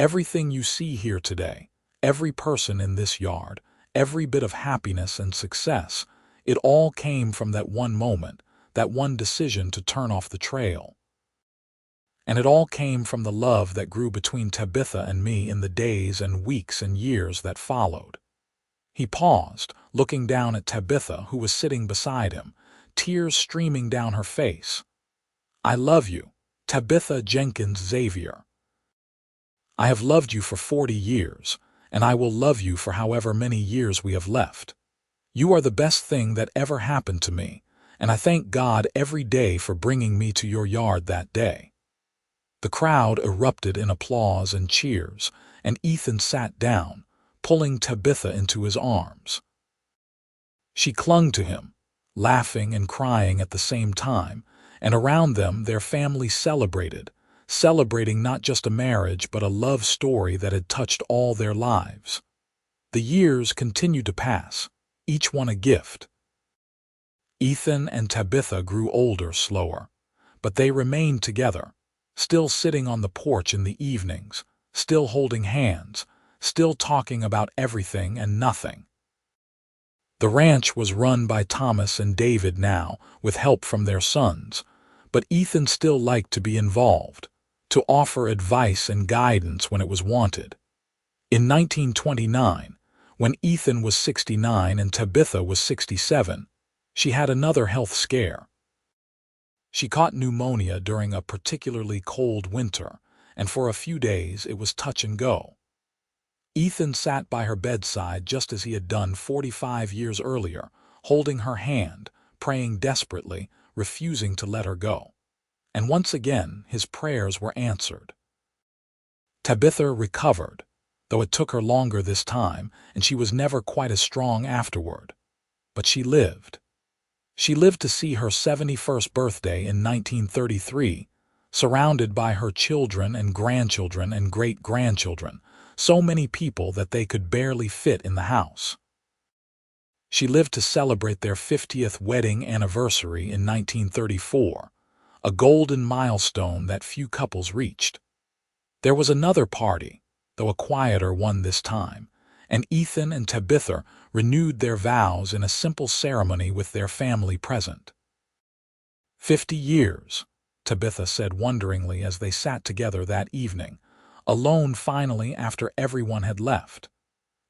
Everything you see here today, every person in this yard, every bit of happiness and success, it all came from that one moment, that one decision to turn off the trail. And it all came from the love that grew between Tabitha and me in the days and weeks and years that followed." He paused, looking down at Tabitha, who was sitting beside him, tears streaming down her face. "I love you, Tabitha Jenkins Xavier. I have loved you for 40 years, and I will love you for however many years we have left. You are the best thing that ever happened to me, and I thank God every day for bringing me to your yard that day." The crowd erupted in applause and cheers, and Ethan sat down, pulling Tabitha into his arms. She clung to him, laughing and crying at the same time, and around them their family celebrating not just a marriage but a love story that had touched all their lives. The years continued to pass, each one a gift. Ethan and Tabitha grew older slower, but they remained together, still sitting on the porch in the evenings, still holding hands, still talking about everything and nothing. The ranch was run by Thomas and David now, with help from their sons, but Ethan still liked to be involved, to offer advice and guidance when it was wanted. In 1929, when Ethan was 69 and Tabitha was 67, she had another health scare. She caught pneumonia during a particularly cold winter, and for a few days it was touch and go. Ethan sat by her bedside just as he had done 45 years earlier, holding her hand, praying desperately, refusing to let her go. And once again his prayers were answered. Tabitha recovered, though it took her longer this time, and she was never quite as strong afterward. But she lived. She lived to see her 71st birthday in 1933, surrounded by her children and grandchildren and great-grandchildren, so many people that they could barely fit in the house. She lived to celebrate their 50th wedding anniversary in 1934, a golden milestone that few couples reached. There was another party, though a quieter one this time, and Ethan and Tabitha renewed their vows in a simple ceremony with their family present. 50 years, Tabitha said wonderingly as they sat together that evening, alone finally after everyone had left.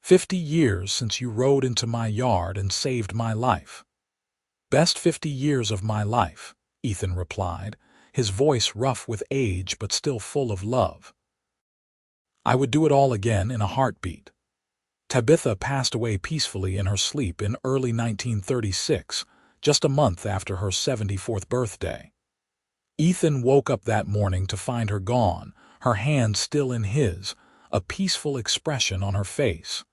50 years since you rode into my yard and saved my life. Best 50 years of my life, Ethan replied, his voice rough with age but still full of love. I would do it all again in a heartbeat. Tabitha passed away peacefully in her sleep in early 1936, just a month after her 74th birthday. Ethan woke up that morning to find her gone, her hand still in his, a peaceful expression on her face.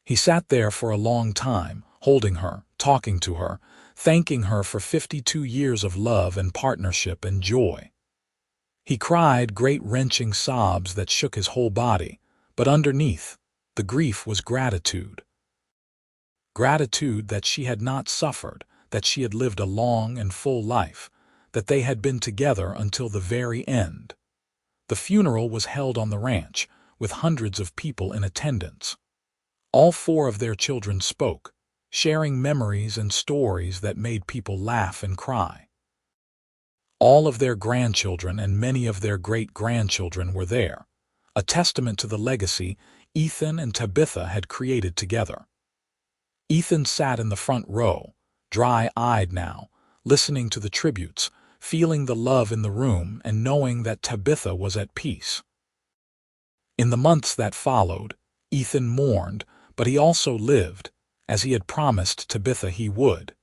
He sat there for a long time, holding her, talking to her, thanking her for 52 years of love and partnership and joy. He cried great wrenching sobs that shook his whole body, but underneath, the grief was gratitude. Gratitude that she had not suffered, that she had lived a long and full life, that they had been together until the very end. The funeral was held on the ranch, with hundreds of people in attendance. All 4 of their children spoke, sharing memories and stories that made people laugh and cry. All of their grandchildren and many of their great-grandchildren were there, a testament to the legacy Ethan and Tabitha had created together. Ethan sat in the front row, dry-eyed now, listening to the tributes, feeling the love in the room and knowing that Tabitha was at peace. In the months that followed, Ethan mourned, but he also lived, as he had promised Tabitha he would.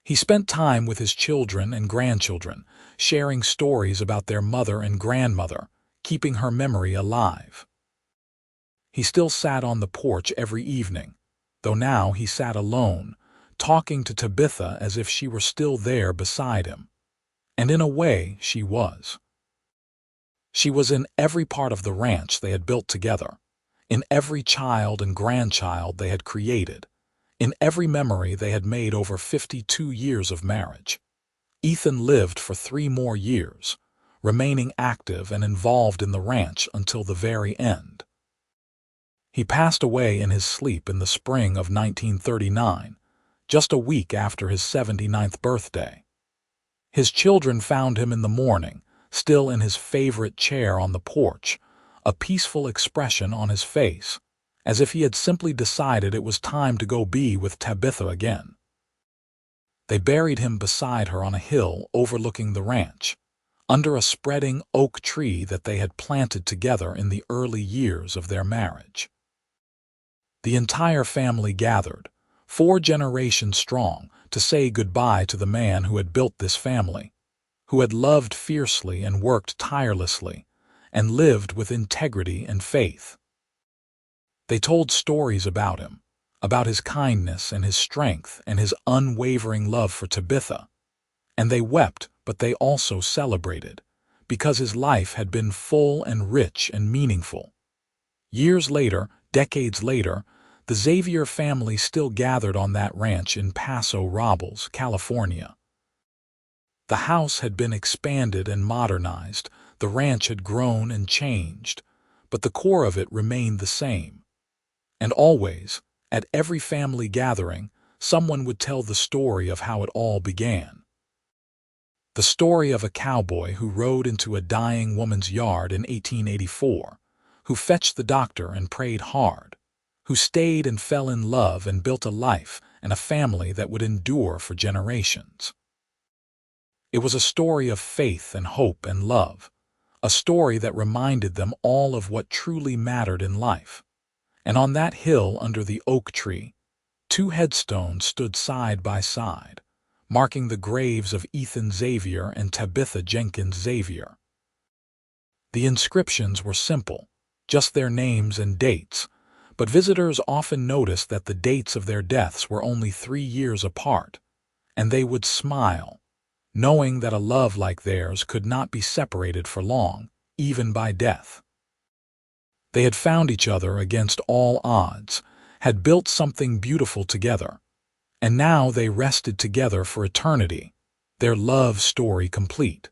He spent time with his children and grandchildren, sharing stories about their mother and grandmother, keeping her memory alive. He still sat on the porch every evening, though now he sat alone, talking to Tabitha as if she were still there beside him. And in a way, she was. She was in every part of the ranch they had built together, in every child and grandchild they had created, in every memory they had made over 52 years of marriage. Ethan lived for 3 more years, remaining active and involved in the ranch until the very end. He passed away in his sleep in the spring of 1939, just a week after his 79th birthday. His children found him in the morning, still in his favorite chair on the porch, a peaceful expression on his face, as if he had simply decided it was time to go be with Tabitha again. They buried him beside her on a hill overlooking the ranch, under a spreading oak tree that they had planted together in the early years of their marriage. The entire family gathered, 4 generations strong, to say goodbye to the man who had built this family, who had loved fiercely and worked tirelessly, and lived with integrity and faith. They told stories about him, about his kindness and his strength and his unwavering love for Tabitha, and they wept, but they also celebrated, because his life had been full and rich and meaningful. Years later, decades later, the Xavier family still gathered on that ranch in Paso Robles, California. The house had been expanded and modernized, the ranch had grown and changed, but the core of it remained the same. And always, at every family gathering, someone would tell the story of how it all began. The story of a cowboy who rode into a dying woman's yard in 1884, who fetched the doctor and prayed hard, who stayed and fell in love and built a life and a family that would endure for generations. It was a story of faith and hope and love, a story that reminded them all of what truly mattered in life. And on that hill under the oak tree, 2 headstones stood side by side, marking the graves of Ethan Xavier and Tabitha Jenkins Xavier. The inscriptions were simple, just their names and dates, but visitors often noticed that the dates of their deaths were only 3 years apart, and they would smile, knowing that a love like theirs could not be separated for long, even by death. They had found each other against all odds, had built something beautiful together, and now they rested together for eternity, their love story complete.